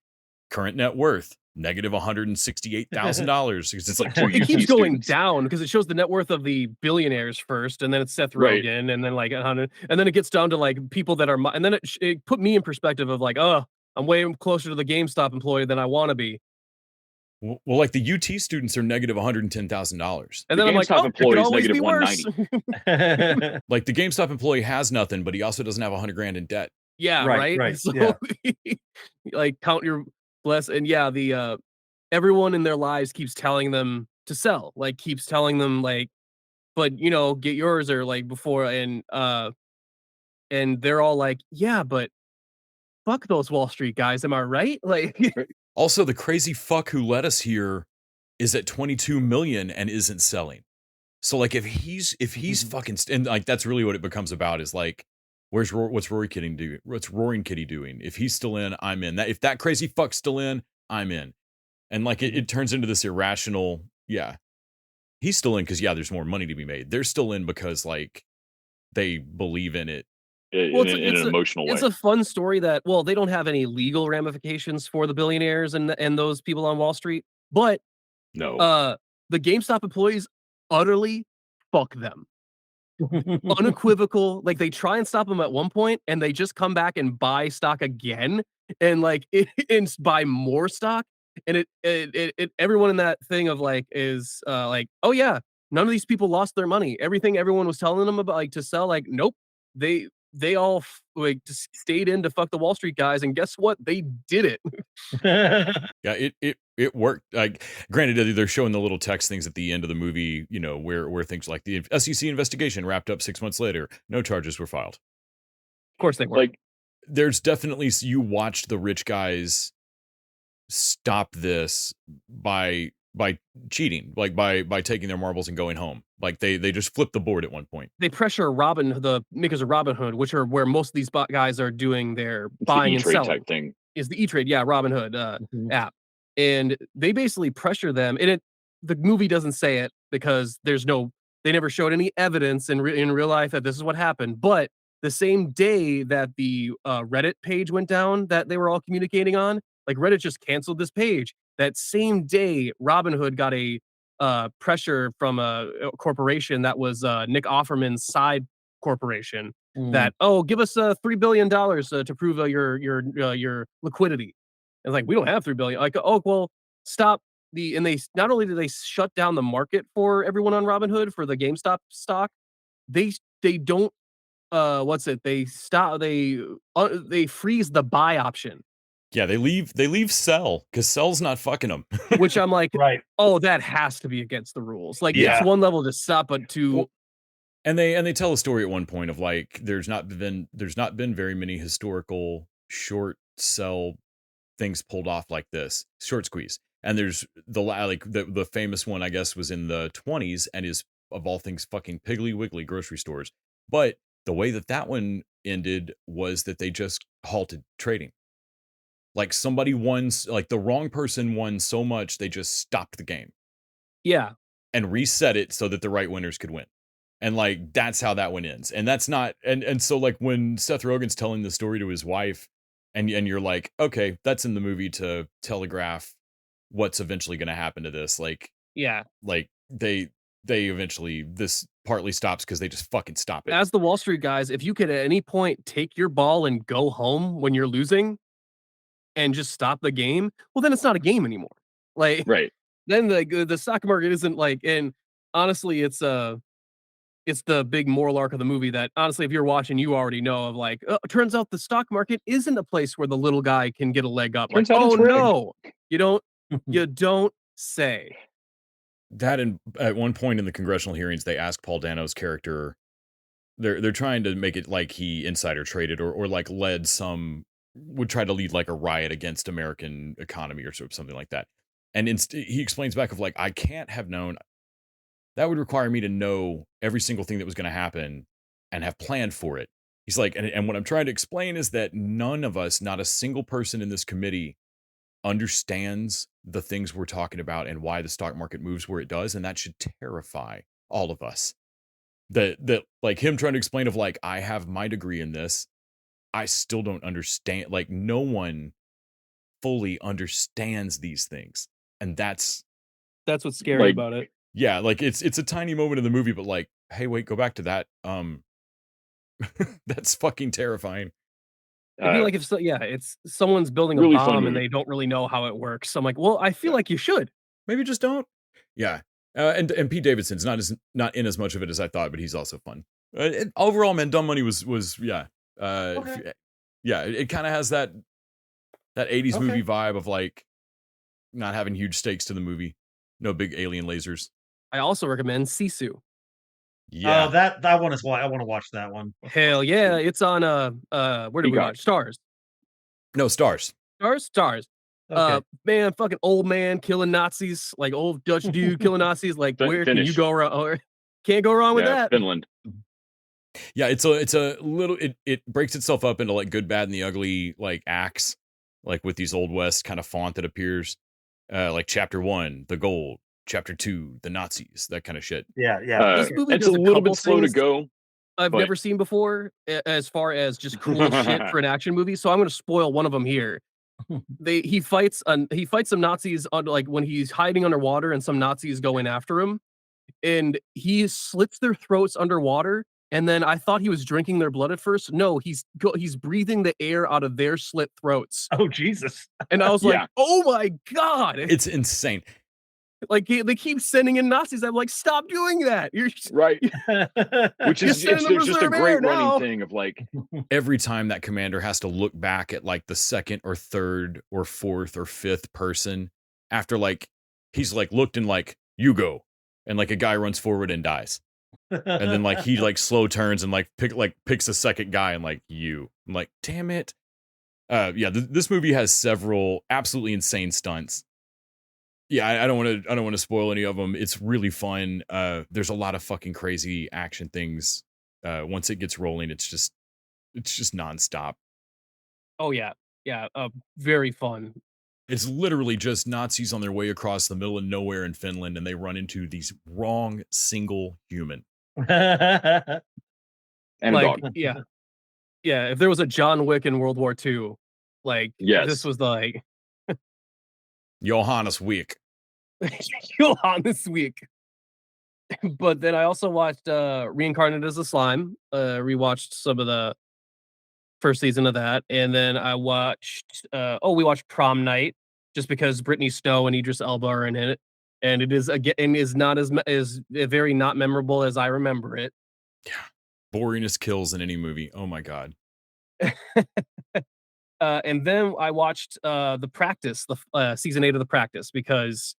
current net worth negative $168,000. It's like it keeps going down because it shows the net worth of the billionaires first, and then it's Seth Rogen, and then like 100, and then it gets down to like people that are, and then it put me in perspective of like, oh, I'm way closer to the GameStop employee than I want to be. Well, like the UT students are negative $110,000. And then I'm like, oh, it could always be worse. Like the GameStop employee has nothing, but he also doesn't have $100,000 in debt. Yeah, right. So, like count your bless, and the everyone in their lives keeps telling them to sell, like keeps telling them like, but get yours or like before, and they're all like, yeah, but fuck those Wall Street guys, am I right? Like. Also, the crazy fuck who led us here is at 22 million and isn't selling. So like if he's fucking and like that's really what it becomes about is like what's Roaring Kitty doing? If he's still in, I'm in. That if that crazy fuck's still in, I'm in. And like it turns into this irrational, he's still in because there's more money to be made. They're still in because like they believe in it. In an emotional way. It's a fun story that, well, they don't have any legal ramifications for the billionaires and those people on Wall Street, but the GameStop employees utterly fuck them. Unequivocal. Like they try and stop them at one point, and they just come back and buy stock again, and like and buy more stock, and it everyone in that thing of like is like, oh yeah, none of these people lost their money. Everything everyone was telling them about like to sell, like nope, they all like just stayed in to fuck the Wall Street guys, and guess what? They did it. It worked. Like, granted, they're showing the little text things at the end of the movie, where things like the SEC investigation wrapped up 6 months later, no charges were filed. Of course they were. Like, there's definitely you watched the rich guys stop this by cheating, like by taking their marbles and going home. Like they just flipped the board at one point. They pressure the makers of Robinhood, which are where most of these guys are doing their buying and selling type thing. Is the E-Trade, Robinhood app, and they basically pressure them. And the movie doesn't say it because they never showed any evidence in real life that this is what happened. But the same day that the Reddit page went down that they were all communicating on, like Reddit just canceled this page. That same day, Robinhood got a pressure from a corporation that was Nick Offerman's side corporation that, give us $3 billion to prove your liquidity. And like, we don't have $3 billion. Like, oh well, stop and they not only did they shut down the market for everyone on Robinhood for the GameStop stock, they don't they freeze the buy option. Yeah, they leave sell because sell's not fucking them. Which I'm like, right. Oh, that has to be against the rules. Like, it's one level to stop, but to. And they tell a story at one point of like there's not been very many historical short sell things pulled off like this, short squeeze. And there's the famous one, I guess, was in the 20s and is of all things fucking Piggly Wiggly grocery stores. But the way that one ended was that they just halted trading. Like somebody won, like the wrong person won so much, they just stopped the game. Yeah. And reset it so that the right winners could win. And like, that's how that one ends. And that's not, and so like when Seth Rogen's telling the story to his wife and you're like, okay, that's in the movie to telegraph what's eventually going to happen to this. Like, like they eventually, this partly stops because they just fucking stop it. As the Wall Street guys, if you could at any point take your ball and go home when you're losing, and just stop the game, well, then it's not a game anymore. Like, right. Then the stock market isn't like, and honestly, it's the big moral arc of the movie that honestly, if you're watching, you already know of like, turns out the stock market isn't a place where the little guy can get a leg up. Like, oh no, you don't say. That and at one point in the congressional hearings, they ask Paul Dano's character. They're trying to make it like he insider traded or like would try to lead like a riot against American economy or something like that. And he explains back of like, I can't have known. That would require me to know every single thing that was going to happen and have planned for it. He's like, and what I'm trying to explain is that none of us, not a single person in this committee, understands the things we're talking about and why the stock market moves where it does, and that should terrify all of us. That like him trying to explain of like, I have my degree in this, I still don't understand. Like no one fully understands these things, and that's what's scary about it. Yeah, like it's a tiny moment in the movie, but like, hey, wait, go back to that. That's fucking terrifying. It'd be like if it's someone's building really a bomb and they don't really know how it works. So I'm like, well, I feel like you should. Maybe just don't. Yeah. And Pete Davidson's not in as much of it as I thought, but he's also fun. Overall, man, Dumb Money was yeah. Okay. Yeah, it kind of has that 80s movie vibe of like not having huge stakes to the movie. No big alien lasers. I also recommend Sisu. Yeah. Oh, that one is why I want to watch that one. Hell yeah, it's on where do we watch? Stars. No, Stars. Stars. Okay. Man, fucking old man killing Nazis, like old Dutch dude killing Nazis. Like, where can you go wrong? Or can't go wrong with that. Finland. Yeah, it's a little. It breaks itself up into like good, bad, and the ugly like acts, like with these old west kind of font that appears, like chapter 1, the gold. Chapter 2, the Nazis, that kind of shit. Yeah, yeah. This movie It's does a a little couple bit slow to things go. I've never seen before, as far as just cool shit for an action movie. So I'm going to spoil one of them here. He fights some Nazis on like when he's hiding underwater, and some Nazis go in after him, and he slits their throats underwater. And then I thought he was drinking their blood at first. No, he's breathing the air out of their slit throats. Oh Jesus! And I was like, oh my god, it's insane. Like they keep sending in Nazis. I'm like, stop doing that. You're right. Which is just a great running thing of like every time that commander has to look back at like the second or third or fourth or fifth person after like he's like looked and like you go, and like a guy runs forward and dies, and then like he like slow turns and like picks a second guy and like you. I'm like, damn it. Yeah, this movie has several absolutely insane stunts. Yeah, I don't want to spoil any of them. It's really fun. There's a lot of fucking crazy action things. Once it gets rolling, it's just nonstop. Oh yeah, very fun. It's literally just Nazis on their way across the middle of nowhere in Finland, and they run into these wrong single human. And like, yeah. If there was a John Wick in World War II, like this was like. Johannes Wick. Johannes Wick. But then I also watched Reincarnated as a Slime. Rewatched some of the first season of that. And then I watched we watched Prom Night, just because Brittany Snow and Idris Elba are in it. And it is again is not as very not memorable as I remember it. Yeah. Boringness kills in any movie. Oh my god. And then I watched The Practice, the season 8 of The Practice, because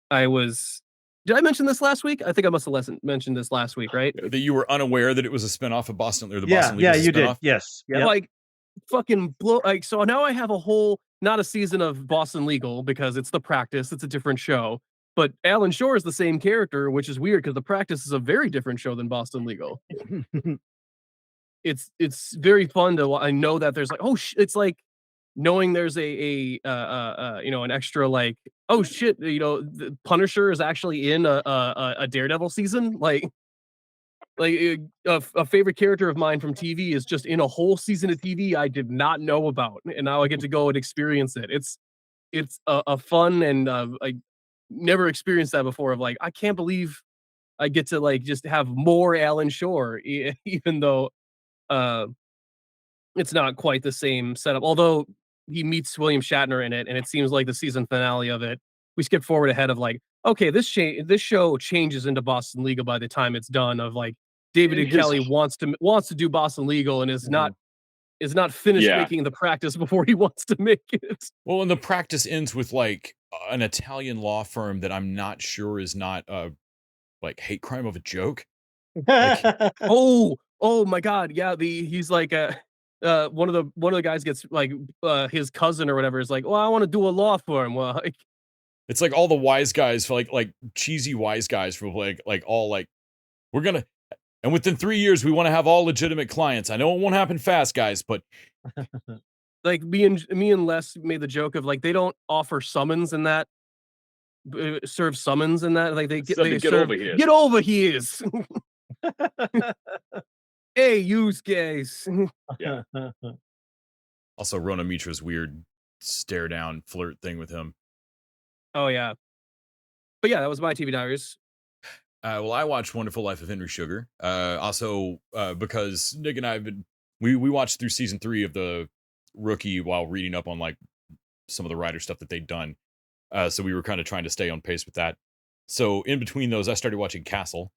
I was. Did I mention this last week? I think I must have mentioned this last week, right? That you were unaware that it was a spinoff of Boston or the Boston League. Yeah, you did. Yes. Yeah. Like fucking blow. Like so now I have a whole not a season of Boston Legal because it's The Practice. It's a different show. But Alan Shore is the same character, which is weird because The Practice is a very different show than Boston Legal. It's very fun to. I know that there's like it's like knowing there's an extra like the Punisher is actually in a Daredevil season. Like a favorite character of mine from TV is just in a whole season of TV I did not know about, and now I get to go and experience it. It's a fun, and I never experienced that before. Of like, I can't believe I get to like just have more Alan Shore, even though it's not quite the same setup. Although he meets William Shatner in it, and it seems like the season finale of it. We skip forward ahead of like, okay, this show changes into Boston Legal by the time it's done. Of like, David and Kelly wants to do Boston Legal and is not is not finished making the practice before he wants to make it. Well, and the practice ends with like an Italian law firm that I'm not sure is not like hate crime of a joke. Like, oh my god, yeah. He's like one of the guys gets like his cousin or whatever is like, well, I want to do a law firm. Well, like, it's like all the wise guys, like cheesy wise guys from like all like, we're gonna, and within 3 years we want to have all legitimate clients. I know it won't happen fast, guys, but like me and Les made the joke of like they don't offer summons in that. Serve summons in that, like they serve, get over here. Hey, use guys. Yeah. Also, Rona Mitra's weird stare down flirt thing with him. Oh yeah, but yeah, that was my TV Diaries. Well, I watched Wonderful Life of Henry Sugar. Also, because Nick and I have been we watched through season 3 of The Rookie while reading up on like some of the writer stuff that they'd done. So we were kind of trying to stay on pace with that. So in between those, I started watching Castle,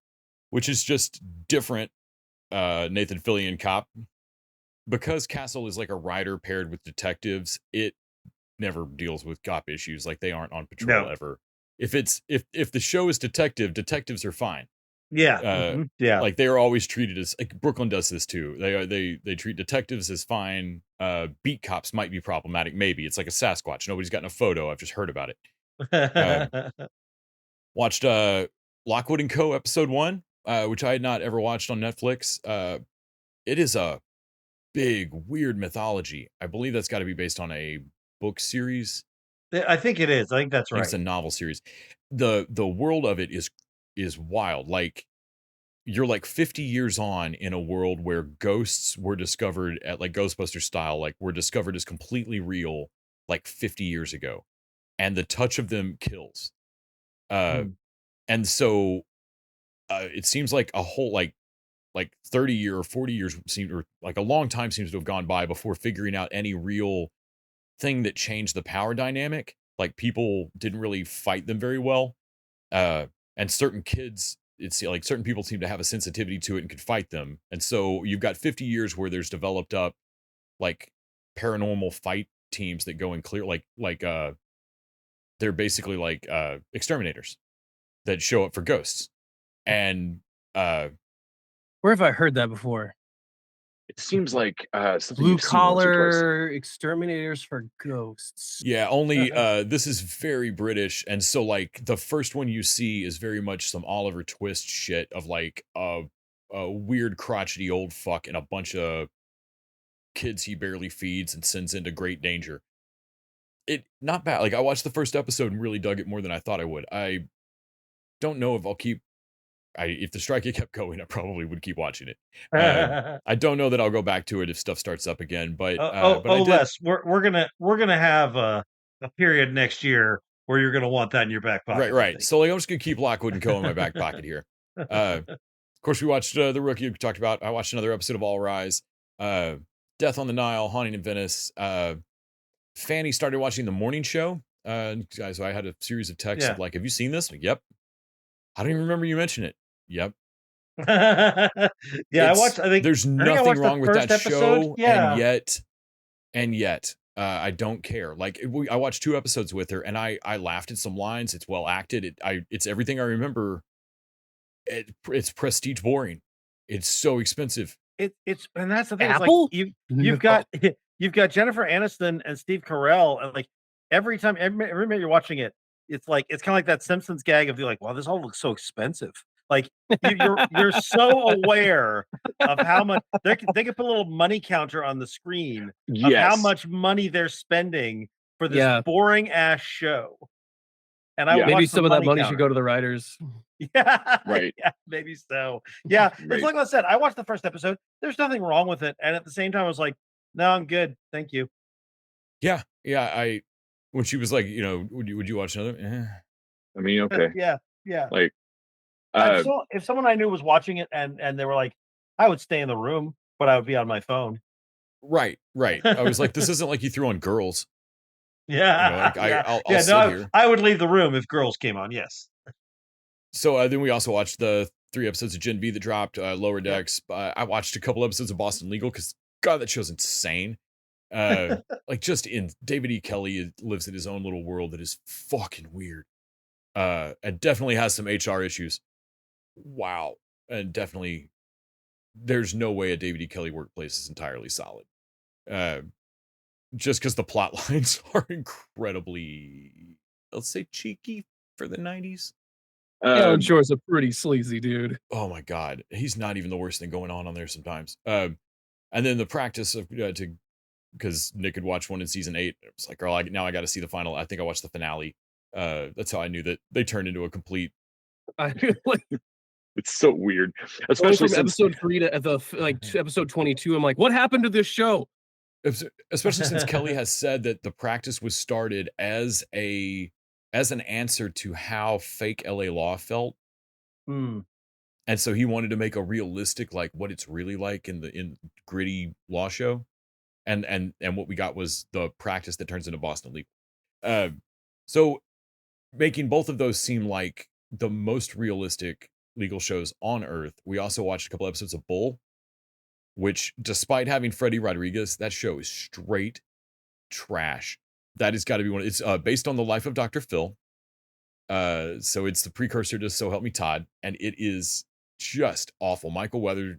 which is just different. Nathan Fillion cop. Because Castle is like a writer paired with detectives, it never deals with cop issues. Like they aren't on patrol ever. If the show is detectives are fine. Yeah. Like they are always treated as, like Brooklyn does this too. They treat detectives as fine. Beat cops might be problematic. Maybe it's like a Sasquatch. Nobody's gotten a photo. I've just heard about it. Watched Lockwood and Co. episode 1, which I had not ever watched on Netflix. It is a big weird mythology. I believe that's got to be based on a book series. I think it is. I think that's right. It's a novel series. The world of it is wild. Like you're like 50 years on in a world where ghosts were discovered at like Ghostbusters style, like were discovered as completely real like 50 years ago, and the touch of them kills. And so it seems like a whole like 30 year or 40 years or like a long time seems to have gone by before figuring out any real thing that changed the power dynamic. Like people didn't really fight them very well. And certain kids, it's like certain people seem to have a sensitivity to it and could fight them. And so you've got 50 years where there's developed up like paranormal fight teams that go and clear they're basically like exterminators that show up for ghosts. And where have I heard that before? It seems like blue collar exterminators for ghosts. Yeah, only this is very British, and so like the first one you see is very much some Oliver Twist shit of like a weird crotchety old fuck and a bunch of kids he barely feeds and sends into great danger. It not bad. Like I watched the first episode and really dug it more than I thought I would. I don't know if I'll keep. If the strike had kept going, I probably would keep watching it. I don't know that I'll go back to it if stuff starts up again. But Les, we're gonna have a period next year where you're gonna want that in your back pocket. Right. So like, I'm just gonna keep Lockwood and Co. in my back pocket here. Of course, we watched The Rookie. We talked about. I watched another episode of All Rise, Death on the Nile, Haunting in Venice. Fanny started watching The Morning Show. So I had a series of texts of like, "Have you seen this?" Like, yep. I don't even remember you mentioning it. Yep. I watched. I think there's nothing wrong with that episode. show, and yet, I don't care. Like I watched 2 episodes with her, and I laughed at some lines. It's well acted. It's everything I remember. It's prestige boring. It's so expensive. It's and that's the thing. Apple? It's like you've got Jennifer Aniston and Steve Carell, and like every time you're watching it. It's like it's kind of like that Simpsons gag of like, wow, this all looks so expensive. Like you're so aware of how much they can put a little money counter on the screen of how much money they're spending for this boring ass show. And maybe some of that money should go to the writers. Yeah, right. Yeah, maybe so. Yeah, right. It's like I said. I watched the first episode. There's nothing wrong with it, and at the same time, I was like, no, I'm good, thank you. Yeah. When she was like, would you watch another? I mean, okay. Yeah. Like, if someone I knew was watching it and they were like, I would stay in the room, but I would be on my phone. Right. I was like, this isn't like you threw on Girls. Yeah. I'll sit here. I would leave the room if Girls came on. Yes. So then we also watched the 3 episodes of Gen V that dropped, Lower Decks. I watched a couple episodes of Boston Legal because God, that show's insane. Like just in David E. Kelly lives in his own little world that is fucking weird. And definitely has some HR issues. Wow. And definitely there's no way a David E. Kelly workplace is entirely solid. Just because the plot lines are incredibly, let's say, cheeky for the 90s. Alan Shore's a pretty sleazy dude. Oh my God. He's not even the worst thing going on there sometimes. And then the practice of, because Nick had watched one in season 8. It was like, girl, now I got to see the final. I think I watched the finale. That's how I knew that they turned into a complete. It's so weird, especially from episode 3 to episode 22. I'm like, what happened to this show? Especially since Kelly has said that the practice was started as an answer to how fake LA Law felt. Mm. And so he wanted to make a realistic, like what it's really like in gritty law show. And what we got was the practice that turns into Boston Legal. So making both of those seem like the most realistic legal shows on earth. We also watched a couple episodes of Bull, which despite having Freddie Rodriguez, that show is straight trash. That has got to be one. It's based on the life of Dr. Phil. So it's the precursor to So Help Me Todd, and it is just awful. Michael Weatherly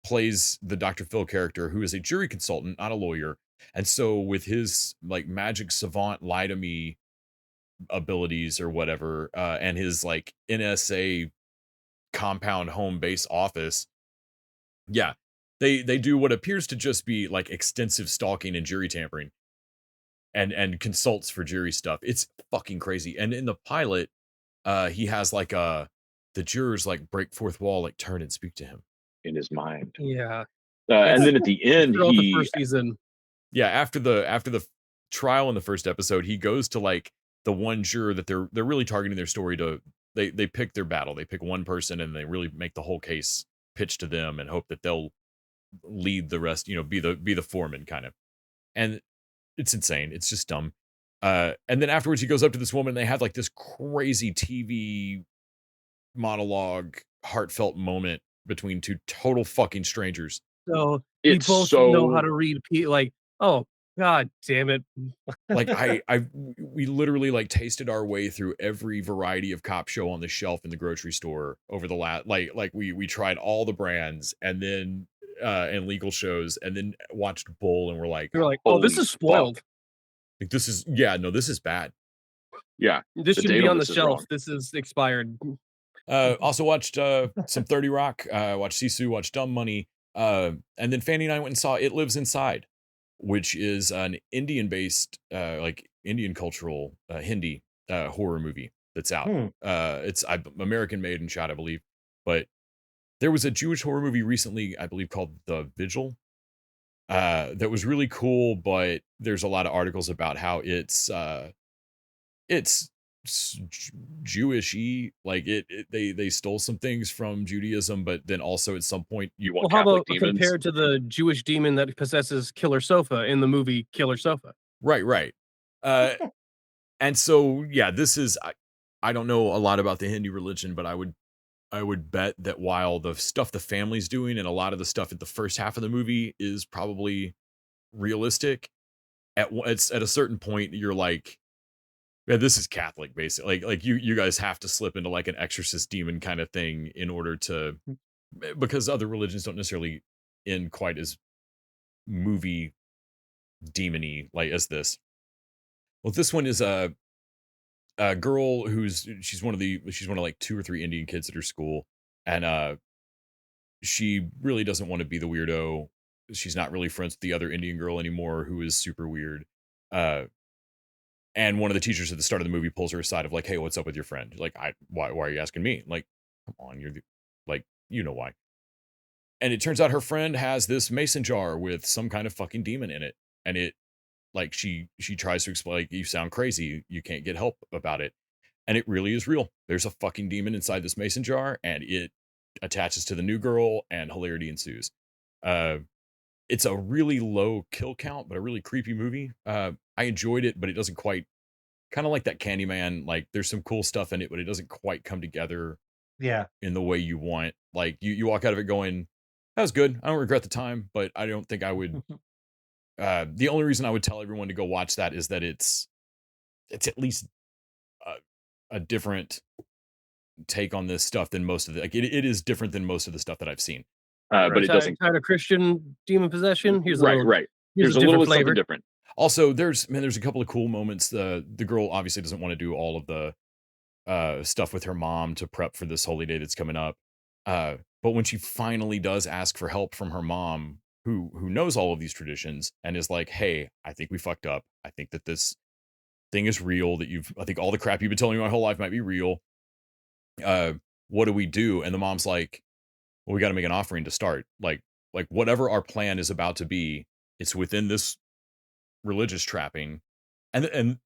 plays the Dr. Phil character, who is a jury consultant, not a lawyer. And so with his like magic savant lie to me abilities or whatever, and his like NSA compound home base office, yeah, they do what appears to just be like extensive stalking and jury tampering and consults for jury stuff. It's fucking crazy. And in the pilot, he has like the jurors like break fourth wall, like turn and speak to him in his mind. Yeah. And then at the end, the first season. Yeah, after the trial in the first episode, he goes to like the one juror that they're really targeting their story to. They pick their battle. They pick one person and they really make the whole case pitch to them and hope that they'll lead the rest. Be the foreman kind of. And it's insane. It's just dumb. And then afterwards, he goes up to this woman. And they have like this crazy TV monologue, heartfelt moment between two total fucking strangers. So we both know how to read. Like, oh God damn it! Like we literally like tasted our way through every variety of cop show on the shelf in the grocery store over the last like we tried all the brands and then and legal shows and then watched Bull and we're like, oh, this is spoiled. Like this is this is bad. Yeah, this should be on the shelf. This is expired. Also watched some 30 Rock, watched Sisu, watched Dumb Money, and then Fanny and I went and saw It Lives Inside, which is an Indian-based, like Indian cultural Hindi horror movie that's out. It's American made and shot, I believe, but there was a Jewish horror movie recently, I believe, called The Vigil, that was really cool, but there's a lot of articles about how it's Jewish-y, like they stole some things from Judaism, but then also at some point you want how about compared to the Jewish demon that possesses Killer Sofa in the movie Killer Sofa? Right. And so yeah, this is I don't know a lot about the Hindu religion, but I would bet that while the stuff the family's doing and a lot of the stuff at the first half of the movie is probably realistic, at a certain point you're like, yeah, this is Catholic, basically. Like you guys have to slip into like an exorcist demon kind of thing in order to, because other religions don't necessarily end quite as movie demony like as this. Well, this one is a girl she's one of like 2 or 3 Indian kids at her school, and she really doesn't want to be the weirdo. She's not really friends with the other Indian girl anymore, who is super weird. And one of the teachers at the start of the movie pulls her aside of like, hey, what's up with your friend? Like, why are you asking me? Like, come on, you know why. And it turns out her friend has this mason jar with some kind of fucking demon in it. And it, like, she tries to explain, like, you sound crazy. You can't get help about it. And it really is real. There's a fucking demon inside this mason jar and it attaches to the new girl and hilarity ensues. It's a really low kill count, but a really creepy movie. I enjoyed it, but it doesn't quite, kind of like that Candyman, like there's some cool stuff in it, but it doesn't quite come together in the way you want. Like you walk out of it going, That was good. I don't regret the time, but I don't think I would. The only reason I would tell everyone to go watch that is that it's at least a different take on this stuff than most of the, like it is different than most of the stuff that I've seen. But it doesn't kind of Christian demon possession. Here's a right, little, right. Here's There's a little bit flavor. something different. Also, there's a couple of cool moments. The girl obviously doesn't want to do all of the stuff with her mom to prep for this holy day that's coming up. But when she finally does ask for help from her mom, who knows all of these traditions and is like, "Hey, I think we fucked up. I think that this thing is real. I think all the crap you've been telling me my whole life might be real. What do we do?" And the mom's like, "Well, we got to make an offering to start. Like whatever our plan is about to be, it's within this religious trapping." And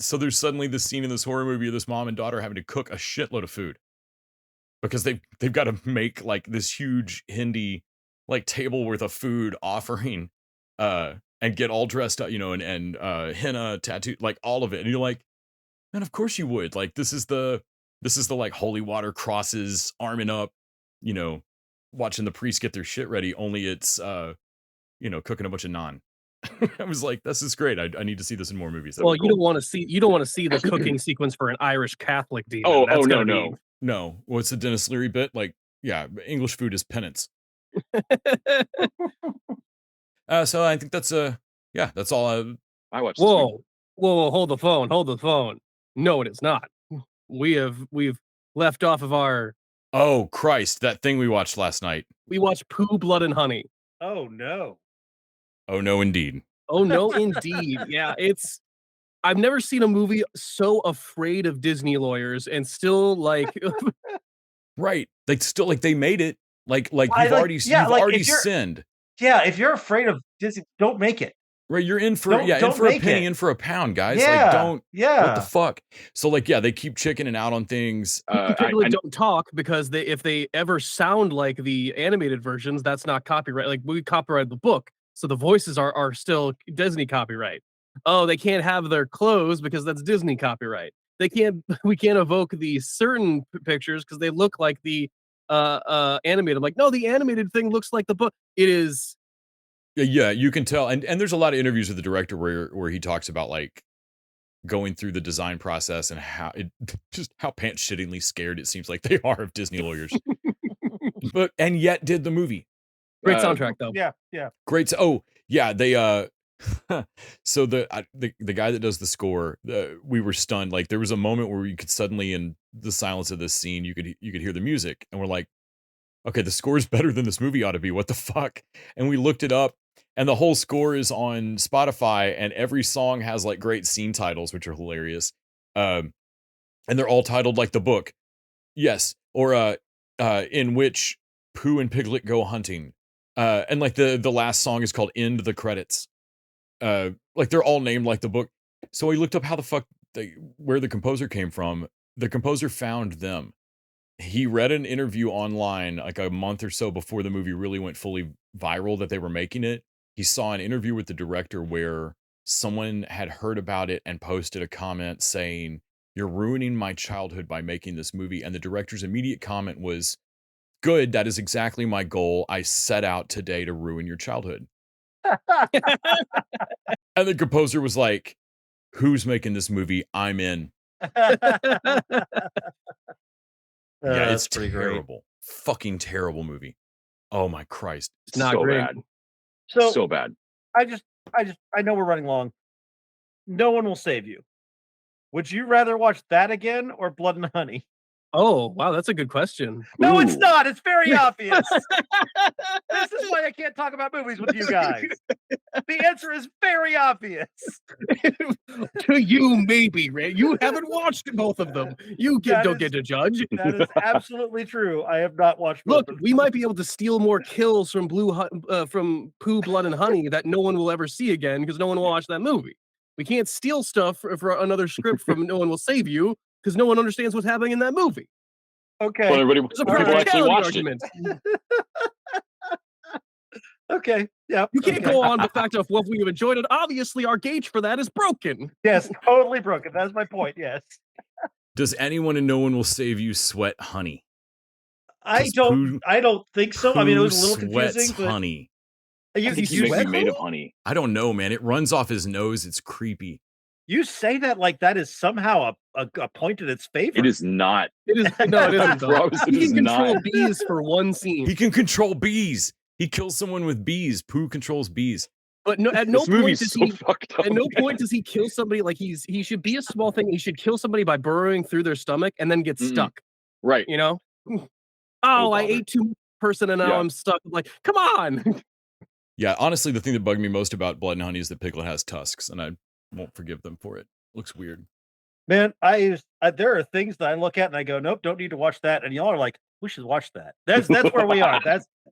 so there's suddenly this scene in this horror movie of this mom and daughter having to cook a shitload of food because they've got to make like this huge Hindi like table worth of food offering, and get all dressed up, and henna tattoo, like all of it. And you're like, man, of course you would. Like this is the like holy water crosses, arming up, watching the priests get their shit ready. Only it's cooking a bunch of naan. I was like, this is great. I need to see this in more movies. Well, you don't want to see the cooking sequence for an Irish Catholic demon. No. What's the Dennis Leary bit? Like, yeah, English food is penance. So I think that's that's all I watched. Whoa, hold the phone. No, it is not. We've left off of our. Oh Christ, that thing we watched last night. We watched Pooh, Blood and Honey. Oh no. Oh no, indeed. Oh no, indeed. Yeah, I've never seen a movie so afraid of Disney lawyers and still like. Right, like still like they made it. Like you've already sinned. Yeah, if you're afraid of Disney, don't make it. Right, you're in for in for a penny, in for a pound, guys. Yeah, like don't. Yeah. What the fuck? So like, yeah, they keep chickening out on things. Particularly don't talk because if they ever sound like the animated versions, that's not copyright. Like we copyrighted the book, so the voices are still Disney copyright. Oh, they can't have their clothes because that's Disney copyright. We can't evoke the certain pictures because they look like the animated. I'm like, no, the animated thing looks like the book. It is. Yeah, you can tell, and there's a lot of interviews with the director where he talks about like going through the design process and how pants shittingly scared it seems like they are of Disney lawyers, and yet did the movie. Great soundtrack though. Yeah. Great. Oh yeah, they so the guy that does the score, we were stunned. Like there was a moment where you could suddenly, in the silence of this scene, you could hear the music, and we're like, okay, the score is better than this movie ought to be. What the fuck? And we looked it up, and the whole score is on Spotify, and every song has like great scene titles, which are hilarious. And they're all titled like the book. Yes. Or in which Pooh and Piglet go hunting. And like the last song is called End the Credits. Like they're all named like the book. So we looked up how the fuck where the composer came from. The composer found them. He read an interview online like a month or so before the movie really went fully viral that they were making it. He saw an interview with the director where someone had heard about it and posted a comment saying, "You're ruining my childhood by making this movie." And the director's immediate comment was, "Good, that is exactly my goal. I set out today to ruin your childhood." And the composer was like, "Who's making this movie? I'm in." Yeah, it's terrible. Great. Fucking terrible movie. Oh my Christ. It's not so great. Bad. So bad. I know we're running long. No One Will Save You. Would you rather watch that again or Blood and Honey? Oh, wow, that's a good question. No, it's not. It's very obvious. This is why I can't talk about movies with you guys. The answer is very obvious. To you, maybe, Ray. You haven't watched both of them. You don't get to judge. That is absolutely true. I have not watched both. Look, we might be able to steal more kills from from Pooh, Blood, and Honey that no one will ever see again because no one will watch that movie. We can't steal stuff for another script from No One Will Save You because no one understands what's happening in that movie. Okay. Well, people actually watched it. Okay. Yeah. You can't go on the fact of what we've enjoyed it. Obviously, our gauge for that is broken. Yes, totally broken. That's my point. Yes. Does anyone in No One Will Save You sweat honey? I don't think so. I mean, it was a little confusing. Sweats but honey. You, I think you, he may be made of honey. I don't know, man. It runs off his nose. It's creepy. you say that like that is somehow a point in its favor. It is not. It is no, it isn't. Promise it He is can control not. bees for one scene, He can control bees. He kills someone with bees. Pooh controls bees. but no, at no This point movie's does so he. fucked up. At no point does he kill somebody. Like he should be a small thing. He should kill somebody by burrowing through their stomach and then get stuck. Right. You know. Oh, I bother. ate too much person and now Yeah. I'm stuck. I'm like, come on. Yeah, honestly, the thing that bugged me most about Blood and Honey is that Piglet has tusks, and I won't forgive them for it. Looks weird. Man, there are things that I look at and I go, nope, don't need to watch that. And y'all are like, we should watch that. That's where we are.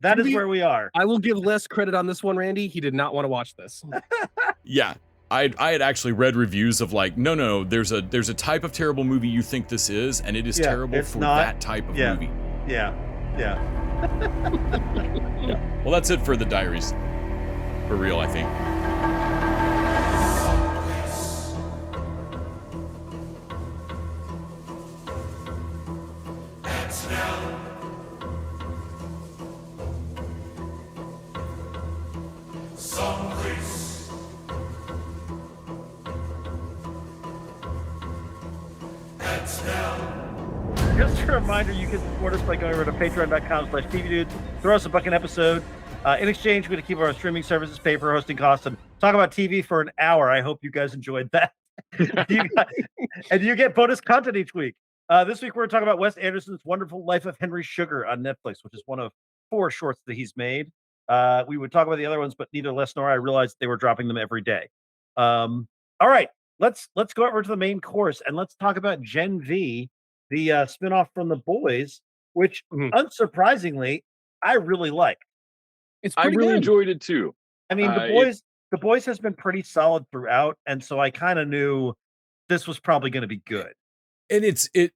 That is where we are. I will give less credit on this one, Randy. He did not want to watch this. Yeah, I had actually read reviews of like, no, there's a type of terrible movie you think this is, and it is terrible it's for not. that type of movie. Yeah. Well, that's it for the Diaries. For real, I think. Just a reminder, you can support us by going over to patreon.com/tvdudes. Throw us a buck an episode. In exchange, we're going to keep our streaming services, pay for hosting costs, and talk about TV for an hour. I hope you guys enjoyed that. And you get bonus content each week. This week, we're talking about Wes Anderson's Wonderful Life of Henry Sugar on Netflix, which is one of 4 shorts that he's made. We would talk about the other ones, but neither Les nor I realized they were dropping them every day. All right, let's go over to the main course, and let's talk about Gen V, the spinoff from The Boys, which, unsurprisingly, I really like. I really enjoyed it too. I mean, The Boys has been pretty solid throughout, and so I kind of knew this was probably going to be good. And it's good.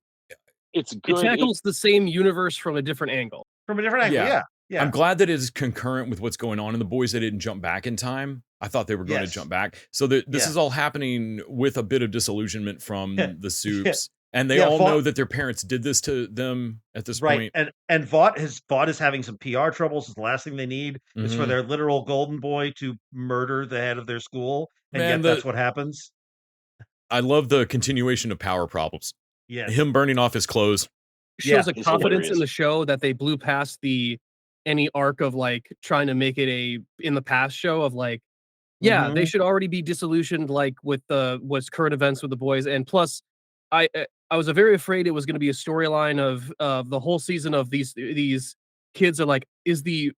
It tackles the same universe from a different angle. Yeah. I'm glad that it is concurrent with what's going on in The Boys. They didn't jump back in time. I thought they were going to jump back. So this is all happening with a bit of disillusionment from the Soups. And they all know that their parents did this to them at this point. And Vought is having some PR troubles. The last thing they need is for their literal golden boy to murder the head of their school. And yet that's what happens. I love the continuation of power problems. Yeah. Him burning off his clothes. Shows a confidence in the show that they blew past any arc of like trying to make it a in the past show of like, they should already be disillusioned like with what's current events with The Boys. And plus I was very afraid it was going to be a storyline of the whole season of these kids are like, is the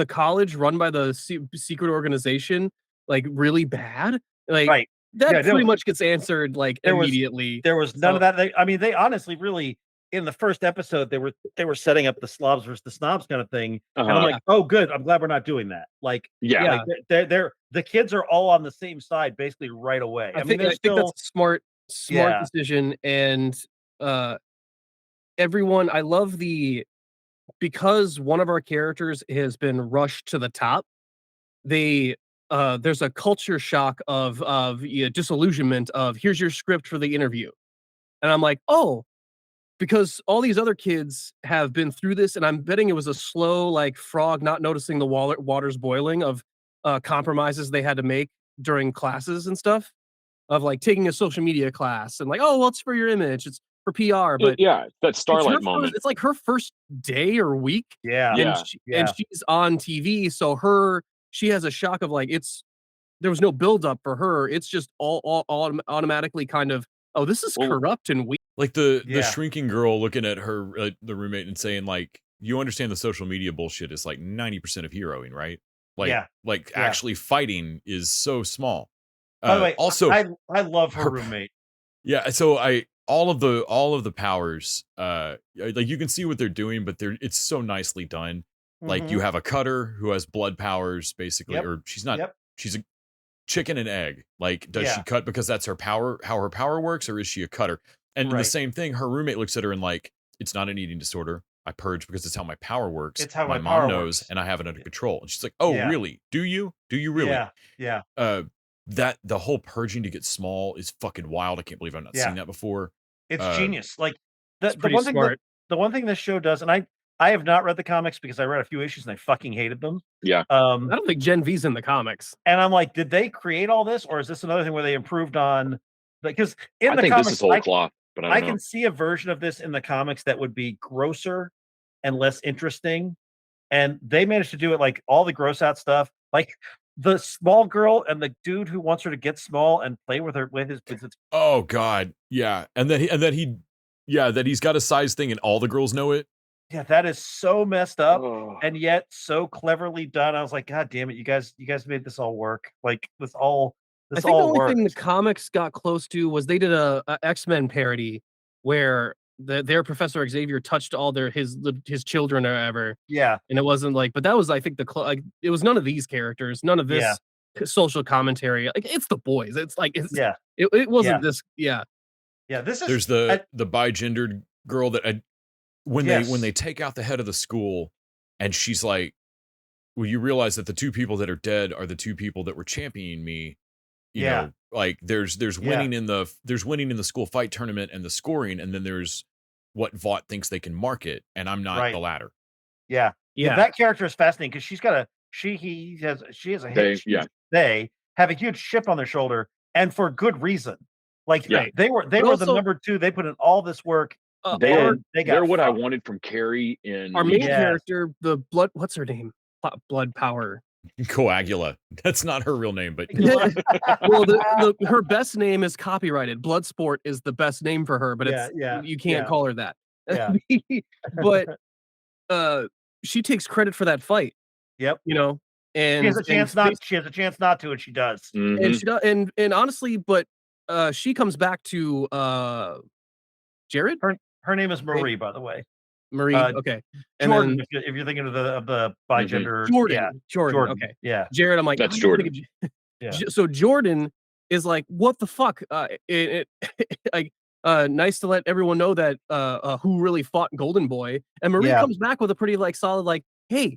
college run by the secret organization like really bad? Like that pretty much gets answered like immediately. There was none of that. They honestly really in the first episode they were setting up the slobs versus the snobs kind of thing. And I'm like, oh good, I'm glad we're not doing that. Like they're the kids are all on the same side basically right away. I think that's a smart decision. And everyone, I love because one of our characters has been rushed to the top, there's a culture shock of disillusionment of here's your script for the interview. And I'm like, oh, because all these other kids have been through this, and I'm betting it was a slow like frog not noticing the water's boiling of compromises they had to make during classes and stuff, of like taking a social media class and like, oh, well, it's for your image, it's for PR, but that Starlight moment. It's like her first day or week, and she's on TV, so she has a shock of like there was no build up for her. It's just all automatically kind of, oh, this is corrupt and weak. Like the shrinking girl looking at her the roommate and saying like, you understand the social media bullshit is like 90% of heroing, right? Like actually fighting is so small. By the way, also I love her roommate. Yeah, so all of the powers, like you can see what they're doing, but it's so nicely done. Like you have a cutter who has blood powers, basically, or she's not. She's a chicken and egg. Like, does she cut because that's her power? How her power works, or is she a cutter? And the same thing, her roommate looks at her and like, it's not an eating disorder. I purge because it's how my power works. It's how my mom knows, and I have it under control. And she's like, oh, really? Do you? Do you really? Yeah. That the whole purging to get small is fucking wild. I can't believe I've not seen that before. It's genius. Like the one thing the one thing this show does, and I have not read the comics because I read a few issues and I fucking hated them. Yeah. I don't think Gen V's in the comics. And I'm like, did they create all this, or is this another thing where they improved on? Because in I the think comics, this is whole cloth, but I don't know. can see a version of this in the comics that would be grosser and less interesting. And they managed to do it like all the gross out stuff, like the small girl and the dude who wants her to get small and play with her with his. Oh God, yeah, and then that he's got a size thing and all the girls know it. Yeah, that is so messed up, Oh. and yet so cleverly done. I was like, God damn it, you guys made this all work. Like this all I think the only thing the worked. comics got close to was they did a X-Men parody where their Professor Xavier touched all his children or whatever, Yeah, and it wasn't like, but that was I think like it was none of these characters, none of this social commentary. Like it's the boys. It's like it wasn't this. Yeah, this is There's the bigendered girl that when they take out the head of the school, and she's like, well, you realize that the two people that are dead are the two people that were championing me. You know, like there's winning in the school fight tournament and the scoring, and then there's what Vought thinks they can market, and I'm not the latter. Yeah. That character is fascinating because she has a hit. They have a huge chip on their shoulder, and for good reason. Like they were the number 2. They put in all this work. They're what I wanted from Carrie in our main character, the blood. What's her name? Blood Power. Coagula. That's not her real name, but well, her best name is copyrighted. Bloodsport is the best name for her, but you can't call her that. Yeah. But she takes credit for that fight. Yep. You know, and she has a chance not to, and she does. Mm-hmm. And she does, and honestly, but she comes back to Jared. Her name is Marie, by the way. Marie, okay. And Jordan, then, if you're thinking of the bigender, Jordan, okay, yeah. Jared, I'm like, that's Jordan. So Jordan is like, what the fuck? Nice to let everyone know that who really fought Golden Boy. And Marie comes back with a pretty like solid like, hey,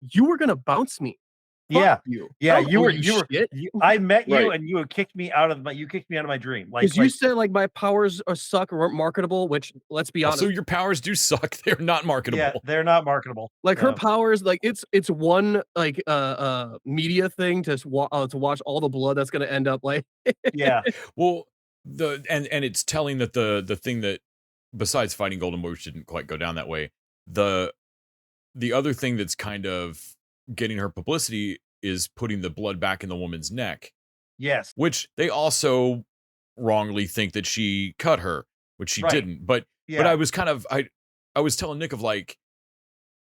you were gonna bounce me. Fuck you. Yeah, you were. I met you, Right. and you kicked me out of my dream. Like because you said like my powers suck or weren't marketable. Which let's be honest, so your powers do suck. They're not marketable. Yeah, they're not marketable. Like her powers, like it's one like media thing to watch all the blood that's gonna end up like. Yeah. Well, and it's telling that the thing that besides fighting Golden Boy, which didn't quite go down that way, the other thing that's kind of getting her publicity is putting the blood back in the woman's neck. Yes. Which they also wrongly think that she cut her, which she didn't. But I was kind of I was telling Nick of like,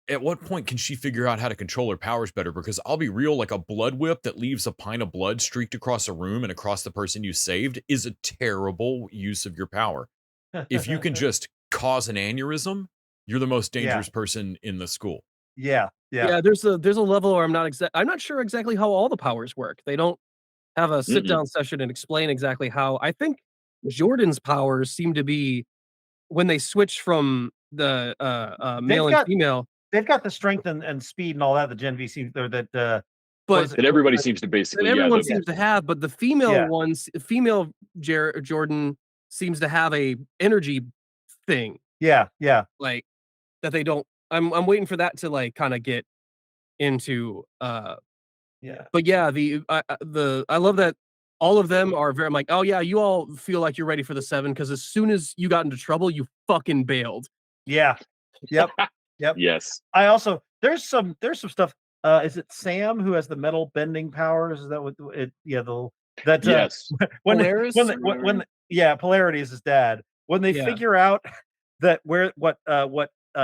at what point can she figure out how to control her powers better? Because I'll be real, like a blood whip that leaves a pint of blood streaked across a room and across the person you saved is a terrible use of your power. If you can just cause an aneurysm, you're the most dangerous person in the school. Yeah. There's a level where I'm not sure exactly how all the powers work. They don't have a sit down session and explain exactly how. I think Jordan's powers seem to be when they switch from the male and female. They've got the strength and speed and all that. The Gen V seems that. But that everybody seems to basically. Everyone seems to have, but the female Jordan seems to have a energy thing. Yeah. Like that they don't. I'm waiting for that to like kind of get into But yeah, I love that all of them are very. I'm like, oh yeah, you all feel like you're ready for the 7 because as soon as you got into trouble, you fucking bailed. Yeah. Yep. Yes. I also there's some stuff. Is it Sam who has the metal bending powers? Is that what it? Yeah. Yes. When Polarity is his dad. When they figure out that what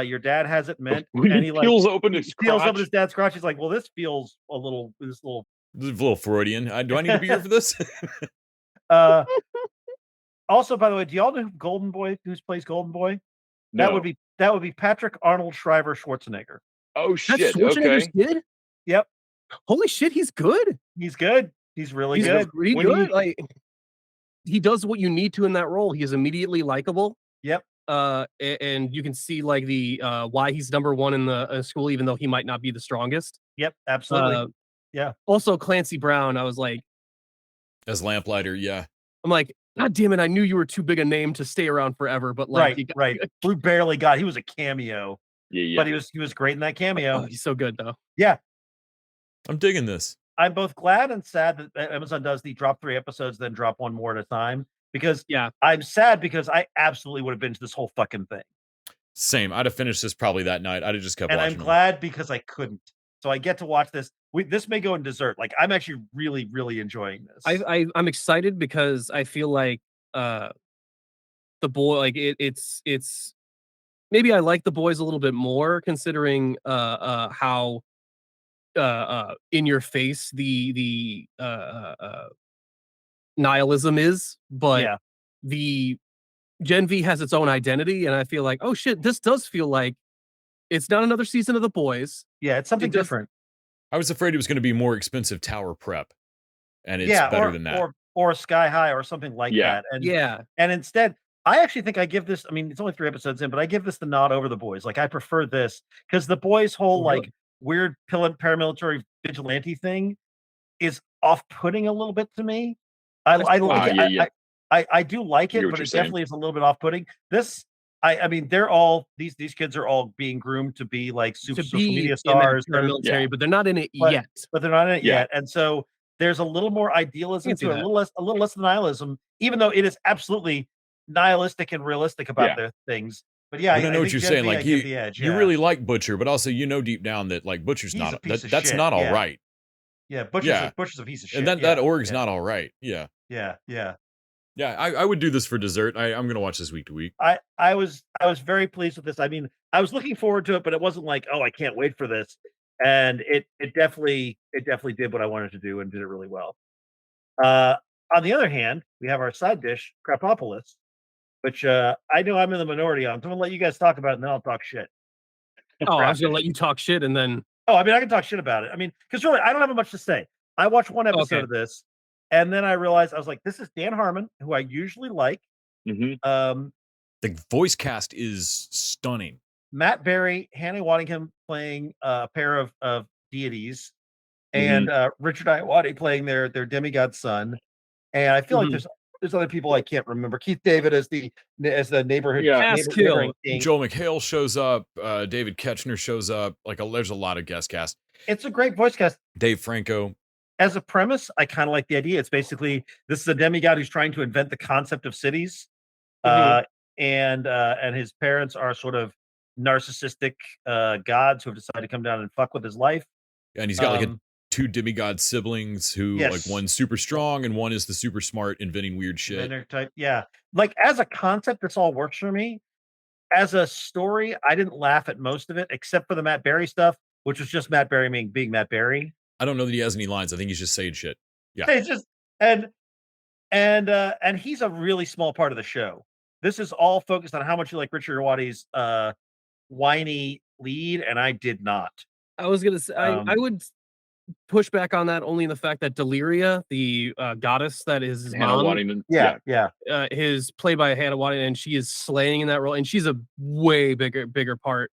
your dad has it meant, and he like peels open his dad's crotch. He's like, well, this feels a little Freudian. Do I need to be here for this? Also, by the way, do y'all know who plays Golden Boy? No. That would be Patrick Arnold Shriver Schwarzenegger. Oh shit! That's Schwarzenegger's kid? Yep. Holy shit, he's good. He's good. He's really good. Pretty good. Like he does what you need to in that role. He is immediately likable. Yep. And you can see like the why he's number 1 in the school, even though he might not be the strongest. Yep, absolutely. Yeah. Also, Clancy Brown, I was like, as Lamplighter, yeah. I'm like, God damn it! I knew you were too big a name to stay around forever, but like, right. Blue barely got. He was a cameo, Yeah. but he was great in that cameo. Oh, he's so good though. Yeah, I'm digging this. I'm both glad and sad that Amazon does the drop 3 episodes, then drop 1 more at a time. Because I'm sad because I absolutely would have been to this whole fucking thing. Same. I'd have finished this probably that night. I'd have just kept watching. And I'm glad because I couldn't. So I get to watch this. This may go in dessert. Like I'm actually really, really enjoying this. I'm excited because I feel like the boy, like it's maybe I like the boys a little bit more considering how in your face the nihilism is, but the Gen V has its own identity, and I feel like, oh shit, this does feel like it's not another season of the boys. Yeah, it's something different. I was afraid it was going to be more expensive tower prep, and it's better than that. Or Sky High or something like that. And and instead, I actually think I give this, I mean, it's only 3 episodes in, but I give this the nod over the boys. Like I prefer this because the boys' whole like weird paramilitary vigilante thing is off-putting a little bit to me. I like it. I do like it, but it definitely is a little bit off-putting. This, I mean, they're all these kids are all being groomed to be like social media stars, paramilitary, but they're not in it yet. But they're not in it yet, and so there's a little more idealism to it, a little less nihilism, even though it is absolutely nihilistic and realistic about their things. But yeah, I know what you're saying. Like you really like Butcher, but also deep down that like Butcher's not that's not all right. Yeah, Butcher's a piece of shit. And that org's not all right. Yeah. Yeah, I would do this for dessert. I'm gonna watch this week to week. I was very pleased with this. I mean, I was looking forward to it, but it wasn't like, oh, I can't wait for this. And it definitely did what I wanted to do and did it really well. On the other hand, we have our side dish, Krapopolis, which I know I'm in the minority on. So I'm gonna let you guys talk about it and then I'll talk shit. Oh, I was gonna let you talk shit and then I mean I can talk shit about it. I mean, because really I don't have much to say. I watched 1 episode of this. And then I realized I was like, "This is Dan Harmon, who I usually like." The voice cast is stunning. Matt Berry, Hannah Waddingham playing a pair of deities, and Richard Iowati playing their demigod son. And I feel like there's other people I can't remember. Keith David as the neighborhood king. Joel McHale shows up. David Ketchner shows up. Like there's a lot of guest cast. It's a great voice cast. Dave Franco. As a premise, I kind of like the idea. It's basically this is a demigod who's trying to invent the concept of cities, and his parents are sort of narcissistic gods who have decided to come down and fuck with his life. And he's got like 2 demigod siblings who like one's super strong and one is the super smart inventing weird shit. Like as a concept, this all works for me. As a story, I didn't laugh at most of it except for the Matt Berry stuff, which was just Matt Berry being Matt Berry. I don't know that he has any lines. I think he's just saying shit. Yeah. It's just and he's a really small part of the show. This is all focused on how much you like Richard Iowati's whiny lead, and I did not. I was gonna say I would push back on that only in the fact that Deliria, the goddess that is his Hannah mom, Waddingham. is played by Hannah Waddingham, and she is slaying in that role, and she's a way bigger part.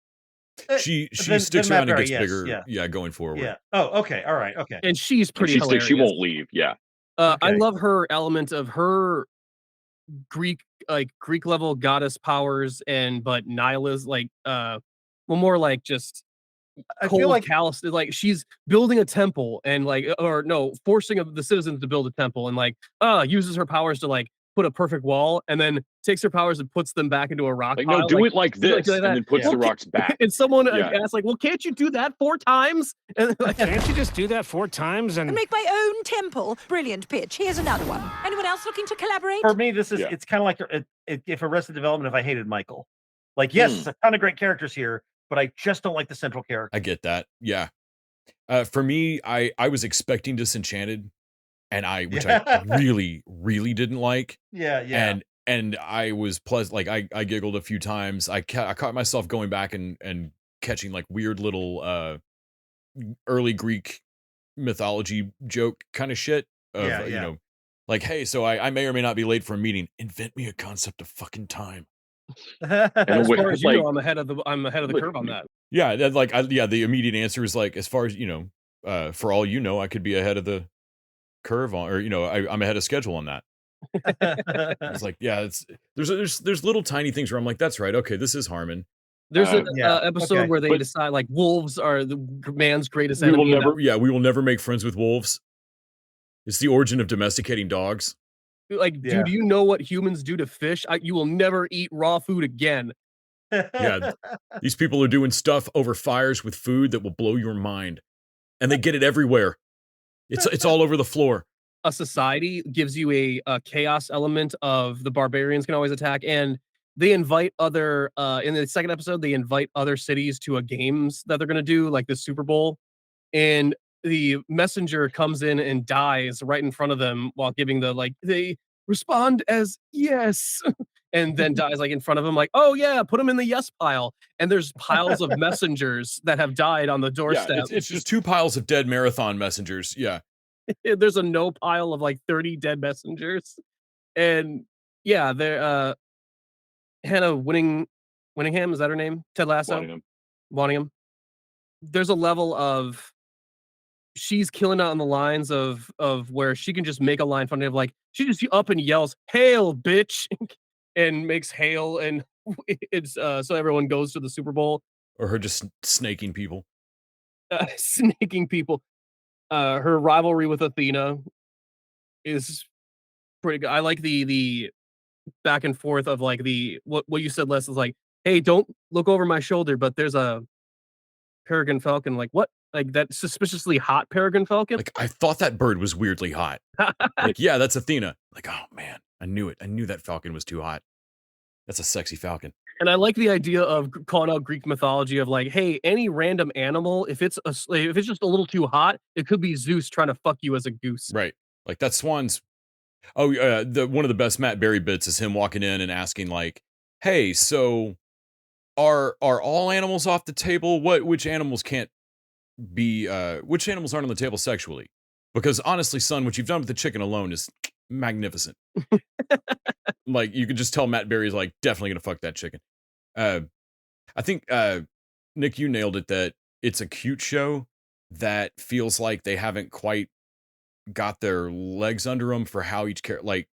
She sticks around and gets bigger, going forward. Yeah. Oh, okay. All right. Okay. And she's pretty hilarious. She won't leave. Yeah. I love her element of her Greek level goddess powers but nihilism, like more like just cold, callous. Like she's building a temple and forcing the citizens to build a temple and uses her powers to put a perfect wall and then takes her powers and puts them back into a rock pile. No, do it like this and then puts the rocks back. And someone asked well, can't you do that 4 times? And can't you just do that 4 times and make my own temple? Brilliant pitch. Here's another one. Anyone else looking to collaborate? For me, this is it's kind of like if Arrested Development, if I hated Michael. Yes, a ton of great characters here, but I just don't like the central character. I get that. Yeah. For me, I was expecting Disenchanted. And I really, really didn't like. Yeah. And I was pleasant. I giggled a few times. I caught myself going back and catching weird little early Greek mythology joke kind of shit. You know, hey, so I may or may not be late for a meeting. Invent me a concept of fucking time. As far as you know, I'm ahead of the curve on that. Yeah, the immediate answer is as far as you know, for all you know, I could be ahead of the curve on, or I'm ahead of schedule on that. It's like, yeah, there's little tiny things where I'm like, that's right. Okay, this is Harmon. There's an Yeah, episode okay. where they But- decide like wolves are the man's greatest We will enemy. never- Yeah, we will never make friends with wolves. It's the origin of domesticating dogs. Like, Yeah. dude, you know what humans do to fish? You will never eat raw food again. Yeah, these people are doing stuff over fires with food that will blow your mind, and they get it everywhere. It's all over the floor. A society gives you a chaos element of the barbarians can always attack, and they invite other in the second episode they invite other cities to a games that they're gonna do, like the Super Bowl, and the messenger comes in and dies right in front of them while giving they respond as yes and then dies like in front of them like, oh yeah, put them in the yes pile, and there's piles of messengers that have died on the doorstep. Yeah, it's just 2 piles of dead marathon messengers. Yeah. There's a no pile of like 30 dead messengers. And yeah, they're Hannah Winningham, is that her name? Ted Lasso? Wantingham. There's a level of she's killing it on the lines of where she can just make a line funny of like she just up and yells, "Hail, bitch!" and makes hail, and it's so everyone goes to the Super Bowl. Or her just snaking people. Snaking people. Her rivalry with Athena is pretty good. I like the back and forth of like what you said, Les, is like, hey, don't look over my shoulder, but there's a peregrine falcon. Like, what? Like that suspiciously hot peregrine falcon? Like, I thought that bird was weirdly hot. Like, yeah, that's Athena. Like, oh man, I knew it. I knew that falcon was too hot. That's a sexy falcon. And I like the idea of calling out Greek mythology of like, hey, any random animal, if it's just a little too hot, it could be Zeus trying to fuck you as a goose. Right. Like that swan's. Oh, one of the best Matt Berry bits is him walking in and asking like, "Hey, so are all animals off the table? Which animals can't be? Which animals aren't on the table sexually? Because honestly, son, what you've done with the chicken alone is magnificent." Like you could just tell Matt Berry's like definitely gonna fuck that chicken. I think Nick, you nailed it. That it's a cute show that feels like they haven't quite got their legs under them for how each character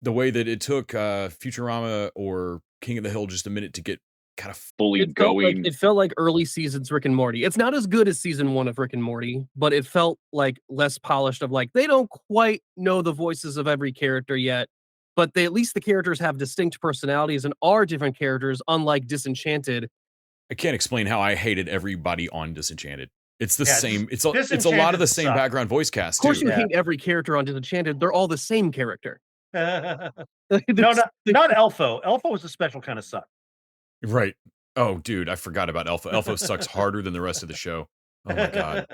the way that it took Futurama or King of the Hill just a minute to get kind of fully going. It felt like early seasons Rick and Morty. It's not as good as season 1 of Rick and Morty, but it felt like less polished of like they don't quite know the voices of every character yet, but at least the characters have distinct personalities and are different characters, unlike Disenchanted. I can't explain how I hated everybody on Disenchanted. It's the same. It's a lot of Disenchanted the same sucked. background voice cast Of course, too. you hate every character on Disenchanted. They're all the same character. No, not Elfo. Elfo was a special kind of suck. Right. Oh, dude, I forgot about Elfo. Elfo sucks harder than the rest of the show. Oh my god.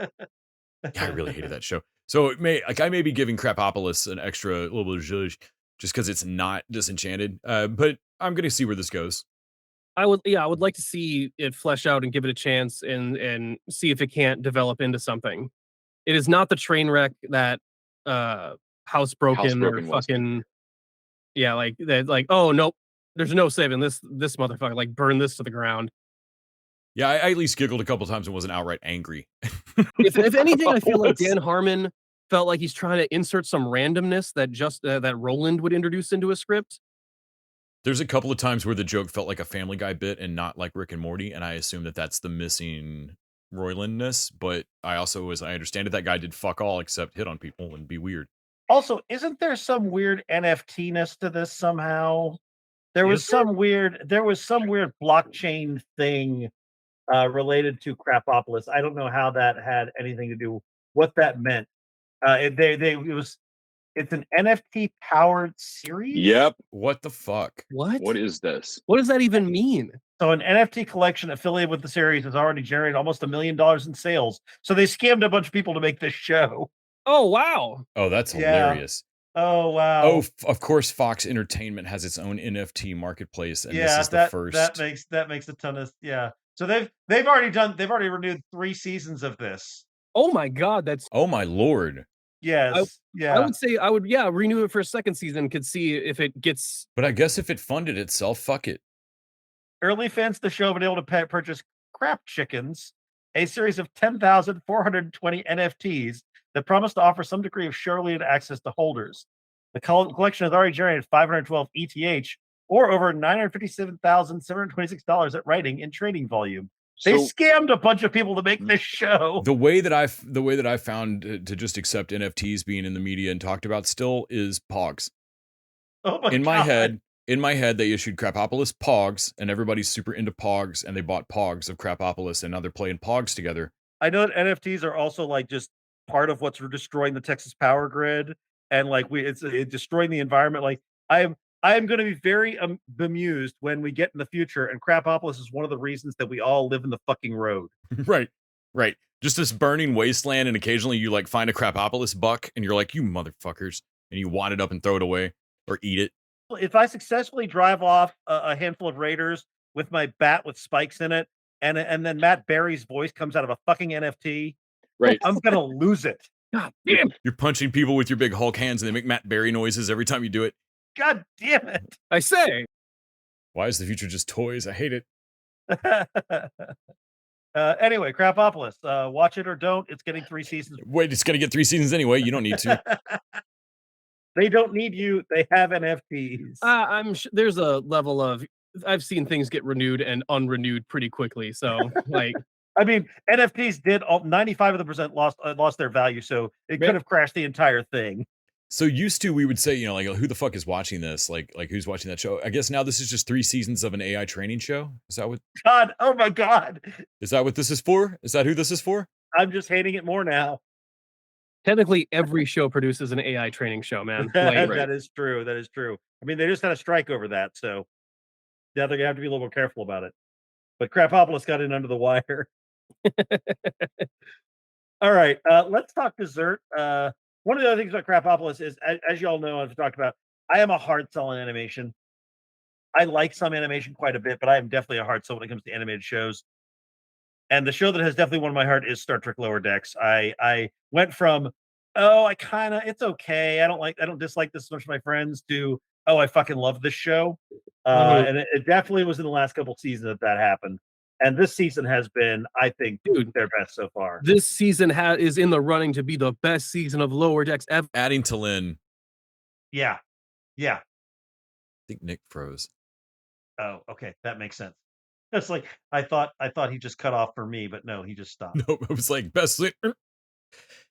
Yeah, I really hated that show. So I may be giving Krapopolis an extra little bit of zhuzh just because it's not Disenchanted. But I'm gonna see where this goes. I would like to see it flesh out and give it a chance and see if it can't develop into something. It is not the train wreck that Housebroken or fucking like that. Like, oh nope, there's no saving this motherfucker. Like, burn this to the ground. Yeah, I at least giggled a couple times and wasn't outright angry. If anything, I feel like Dan Harmon felt like he's trying to insert some randomness that just that Roland would introduce into a script. There's a couple of times where the joke felt like a Family Guy bit and not like Rick and Morty, and I assume that that's the missing Roylandness. But I also, as I understand it, that guy did fuck all except hit on people and be weird. Also, isn't there some weird NFT-ness to this somehow? There was some weird blockchain thing related to Krapopolis. I don't know how that had anything to do, what that meant. It's an NFT powered series. Yep. What the fuck? What is this? What does that even mean? So an NFT collection affiliated with the series has already generated almost $1 million in sales. So they scammed a bunch of people to make this show. Oh wow. Oh, that's hilarious. Oh wow. Oh, of course, Fox Entertainment has its own NFT marketplace, and this is the first. That makes a ton of So they've already renewed 3 seasons of this. Oh my god, that's oh my lord. Yes. I would say I would renew it for a second season. Could see if it gets. But I guess if it funded itself, fuck it. Early fans of the show have been able to purchase Crap Chickens, a series of 10,420 NFTs that promise to offer some degree of share-related access to holders. The collection has already generated 512 ETH or over $957,726 at writing and trading volume. They scammed a bunch of people to make this show. The way that I found to just accept NFTs being in the media and talked about still is Pogs. Oh my in God. my head, they issued Krapopolis Pogs, and everybody's super into Pogs, and they bought Pogs of Krapopolis, and now they're playing Pogs together. I know that NFTs are also like just part of what's destroying the Texas power grid, and like it's destroying the environment. Like I am going to be very bemused when we get in the future, and Krapopolis is one of the reasons that we all live in the fucking road. Right. Just this burning wasteland, and occasionally you like find a Krapopolis buck, and you're like, you motherfuckers, and you wad it up and throw it away or eat it. If I successfully drive off a handful of raiders with my bat with spikes in it, and then Matt Berry's voice comes out of a fucking NFT, right? I'm gonna lose it. God damn! You're punching people with your big Hulk hands, and they make Matt Berry noises every time you do it. God damn it! I say. Why is the future just toys? I hate it. Anyway, Krapopolis. Watch it or don't. It's getting 3 seasons. Wait, it's gonna get 3 seasons anyway. You don't need to. They don't need you. They have NFTs. I'm sure there's a level of I've seen things get renewed and unrenewed pretty quickly. So like, I mean, NFTs did 95% lost their value, so it could have crashed the entire thing. So used to we would say, like, who the fuck is watching this? Like who's watching that show? I guess now this is just 3 seasons of an AI training show. Is that what? God, oh my God! Is that what this is for? Is that who this is for? I'm just hating it more now. Technically, every show produces an AI training show, man. Like, That is true. That is true. I mean, they just had a strike over that, so yeah, they're gonna have to be a little more careful about it. But Krapopolis got in under the wire. All right, let's talk dessert. One of the other things about Krapopolis is, as you all know, I've talked about, I am a hard sell on animation. I like some animation quite a bit, but I am definitely a hard sell when it comes to animated shows. And the show that has definitely won my heart is Star Trek Lower Decks. I went from, it's okay. I don't dislike this as much as my friends, to, I fucking love this show. And it definitely was in the last couple seasons that happened. And this season has been, I think, their best so far. This season is in the running to be the best season of Lower Decks ever. Adding to Lynn. Yeah. I think Nick froze. Oh, okay. That makes sense. It's like I thought he just cut off for me, but no, he just stopped. No, it was like best.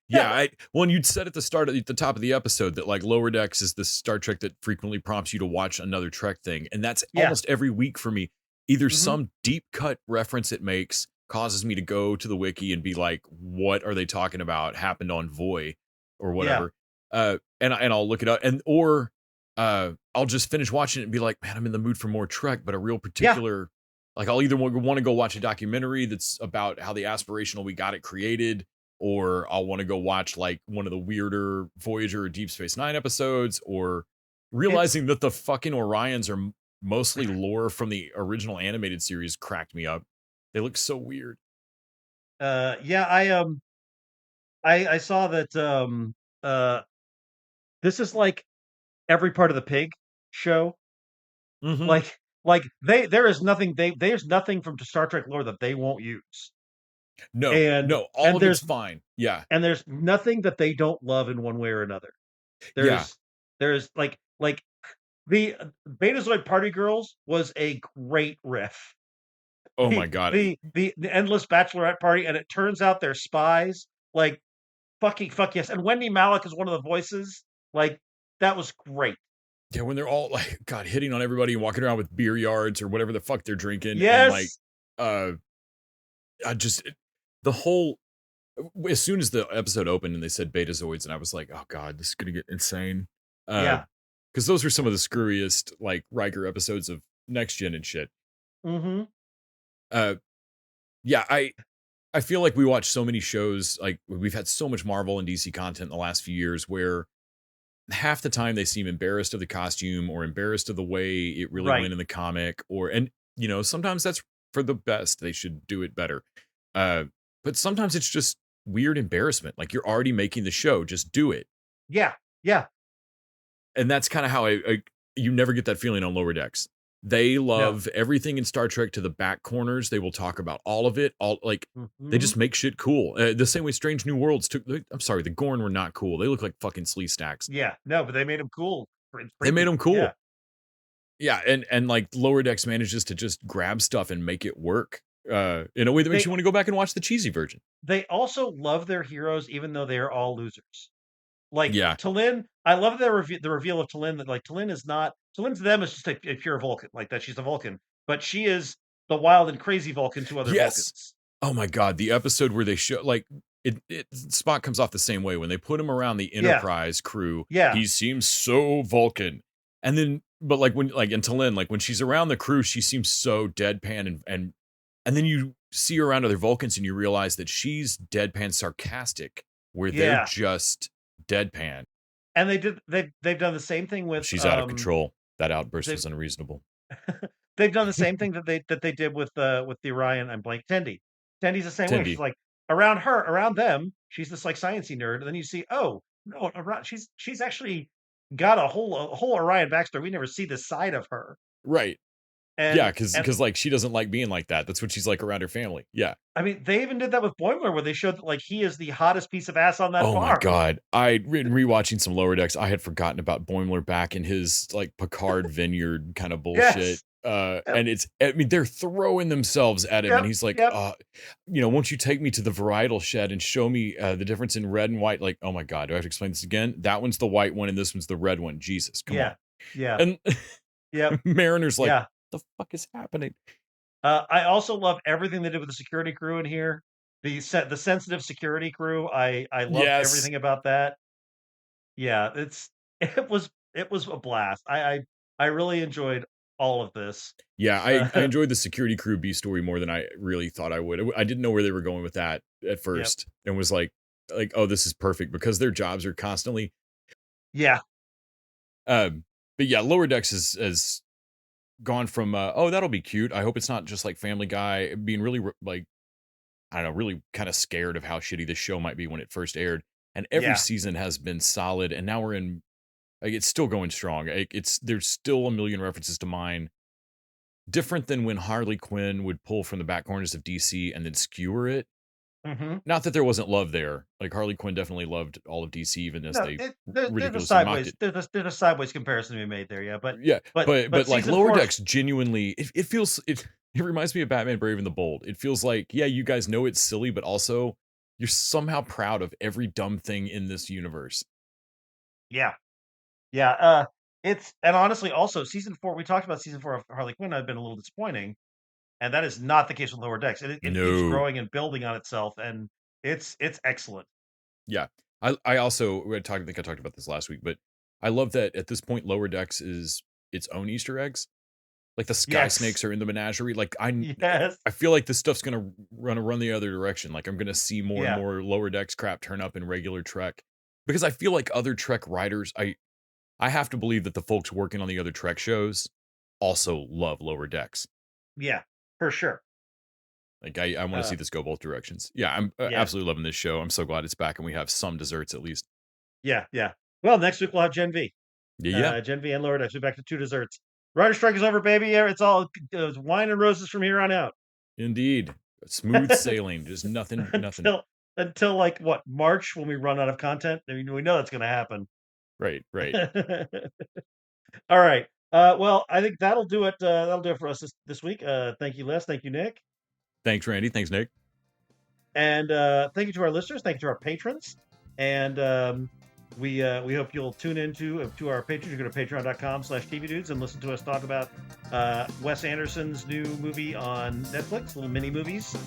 Yeah, when you'd said at the top of the episode that like Lower Decks is the Star Trek that frequently prompts you to watch another Trek thing, and that's almost every week for me. Either some deep cut reference it makes causes me to go to the wiki and be like, what are they talking about? Happened on Voy or whatever. And I'll look it up, or I'll just finish watching it and be like, man, I'm in the mood for more Trek, but a real particular. Like, I'll either want to go watch a documentary that's about how the aspirational we got it created, or I'll want to go watch like one of the weirder Voyager or Deep Space Nine episodes, or realizing that the fucking Orions are mostly lore from the original animated series cracked me up. They look so weird. I saw that this is like every part of the pig show. Mm-hmm. Like there's nothing from Star Trek lore that they won't use. No, all of it's fine. Yeah. And there's nothing that they don't love in one way or another. There's like the Betazoid Party Girls was a great riff. Oh my God. The endless bachelorette party, and it turns out they're spies. Like fuck yes. And Wendy Malick is one of the voices. Like, that was great. Yeah, when they're all like, God, hitting on everybody and walking around with beer yards or whatever the fuck they're drinking. Yes. And like, the whole, as soon as the episode opened and they said Betazoids, and I was like, oh God, this is going to get insane. Because those are some of the screwiest, like, Riker episodes of Next Gen and shit. Mm-hmm. Yeah, I feel like we watch so many shows, like, we've had so much Marvel and DC content in the last few years where half the time they seem embarrassed of the costume or embarrassed of the way it really went in the comic, and sometimes that's for the best. They should do it better. But sometimes it's just weird embarrassment. Like, you're already making the show, just do it. Yeah. And that's kind of how you never get that feeling on Lower Decks. They love everything in Star Trek to the back corners. They will talk about all of it. They just make shit cool. The same way Strange New Worlds took. I'm sorry, the Gorn were not cool. They look like fucking slee stacks. Yeah, no, but they made them cool. They made them cool. Yeah. Yeah, and like Lower Decks manages to just grab stuff and make it work in a way that makes you want to go back and watch the cheesy version. They also love their heroes, even though they are all losers. Like T'Lyn, I love the reveal of T'Lyn that like T'Lyn to them is just a pure Vulcan, like that she's a Vulcan, but she is the wild and crazy Vulcan to other Vulcans. Oh my god, the episode where they show like Spock comes off the same way when they put him around the Enterprise crew. Yeah, he seems so Vulcan, and then but like when like in T'Lyn, like when she's around the crew, she seems so deadpan and then you see her around other Vulcans and you realize that she's deadpan sarcastic, where they're just deadpan. And they've done the same thing with she's out of control. That outburst was unreasonable. They've done the same thing that they did with the Orion and Blank Tendi. Tendi's the same way. She's like around them, she's this like sciencey nerd, and then you see, oh no, she's actually got a whole Orion backstory. We never see this side of her. Right. And, yeah, because like she doesn't like being like that. That's what she's like around her family. Yeah. I mean, they even did that with Boimler, where they showed that like he is the hottest piece of ass on that farm. Oh my god! I rewatching some Lower Decks. I had forgotten about Boimler back in his like Picard vineyard kind of bullshit. And they're throwing themselves at him, and he's like, won't you take me to the varietal shed and show me the difference in red and white? Like, oh my god, do I have to explain this again? That one's the white one, and this one's the red one. Jesus, come on. Yeah. And Mariner's like, the fuck is happening? I also love everything they did with the security crew in here. The sensitive security crew. I love everything about that. Yeah, it was a blast. I really enjoyed all of this. Yeah, I enjoyed the security crew B story more than I really thought I would. I didn't know where they were going with that at first, and was like, oh, this is perfect because their jobs are constantly. Yeah. But yeah, Lower Decks has gone from oh, that'll be cute. I hope it's not just like Family Guy, being really like, I don't know, really kind of scared of how shitty this show might be when it first aired. And every season has been solid, and now we're in. Like, it's still going strong. There's still a million references to mine. Different than when Harley Quinn would pull from the back corners of DC and then skewer it. Mm-hmm. Not that there wasn't love there. Like Harley Quinn definitely loved all of DC, even as there's a sideways comparison to be made there. But like Lower Decks genuinely, it feels it reminds me of Batman Brave and the Bold. It feels like, you guys know it's silly, but also you're somehow proud of every dumb thing in this universe. Yeah. And honestly, also season 4. We talked about season 4 of Harley Quinn. I've been a little disappointing, and that is not the case with Lower Decks. It keeps growing and building on itself, and it's excellent. Yeah, I also I think I talked about this last week, but I love that at this point Lower Decks is its own Easter eggs. Like the sky snakes are in the menagerie. Like I feel like this stuff's gonna run the other direction. Like I'm gonna see more and more Lower Decks crap turn up in regular Trek, because I feel like other Trek writers, I have to believe that the folks working on the other Trek shows also love Lower Decks. Yeah, for sure. Like I want to see this go both directions. Yeah, I'm absolutely loving this show. I'm so glad it's back and we have some desserts at least. Yeah. Well, next week we'll have Gen V. Yeah. Gen V and Lower Decks. We're back to 2 desserts. Writer strike is over, baby. It's all wine and roses from here on out. Indeed. Smooth sailing. Just nothing. Until like what, March, when we run out of content. I mean, we know that's going to happen. Right. All right. Well, I think that'll do it. That'll do it for us this week. Thank you, Les. Thank you, Nick. Thanks, Randy. Thanks, Nick. And thank you to our listeners. Thank you to our patrons. And we hope you'll tune into our patrons. You go to patreon.com/tvdudes and listen to us talk about Wes Anderson's new movie on Netflix, little mini movies,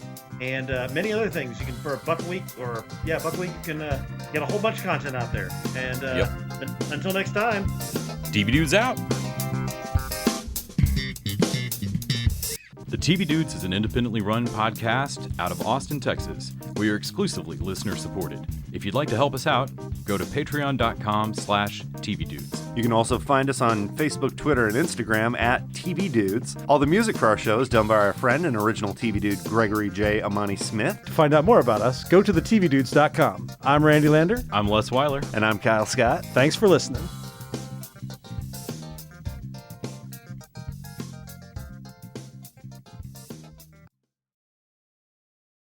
and many other things. You can, for $1 a week, you can get a whole bunch of content out there. And until next time, TV Dudes out. The TV Dudes is an independently run podcast out of Austin, Texas. We are exclusively listener supported. If you'd like to help us out, go to patreon.com/tvdudes. You can also find us on Facebook, Twitter, and Instagram at TV Dudes. All the music for our show is done by our friend and original TV Dude, Gregory J. Amani Smith. To find out more about us, go to thetvdudes.com. I'm Randy Lander. I'm Les Weiler. And I'm Kyle Scott. Thanks for listening.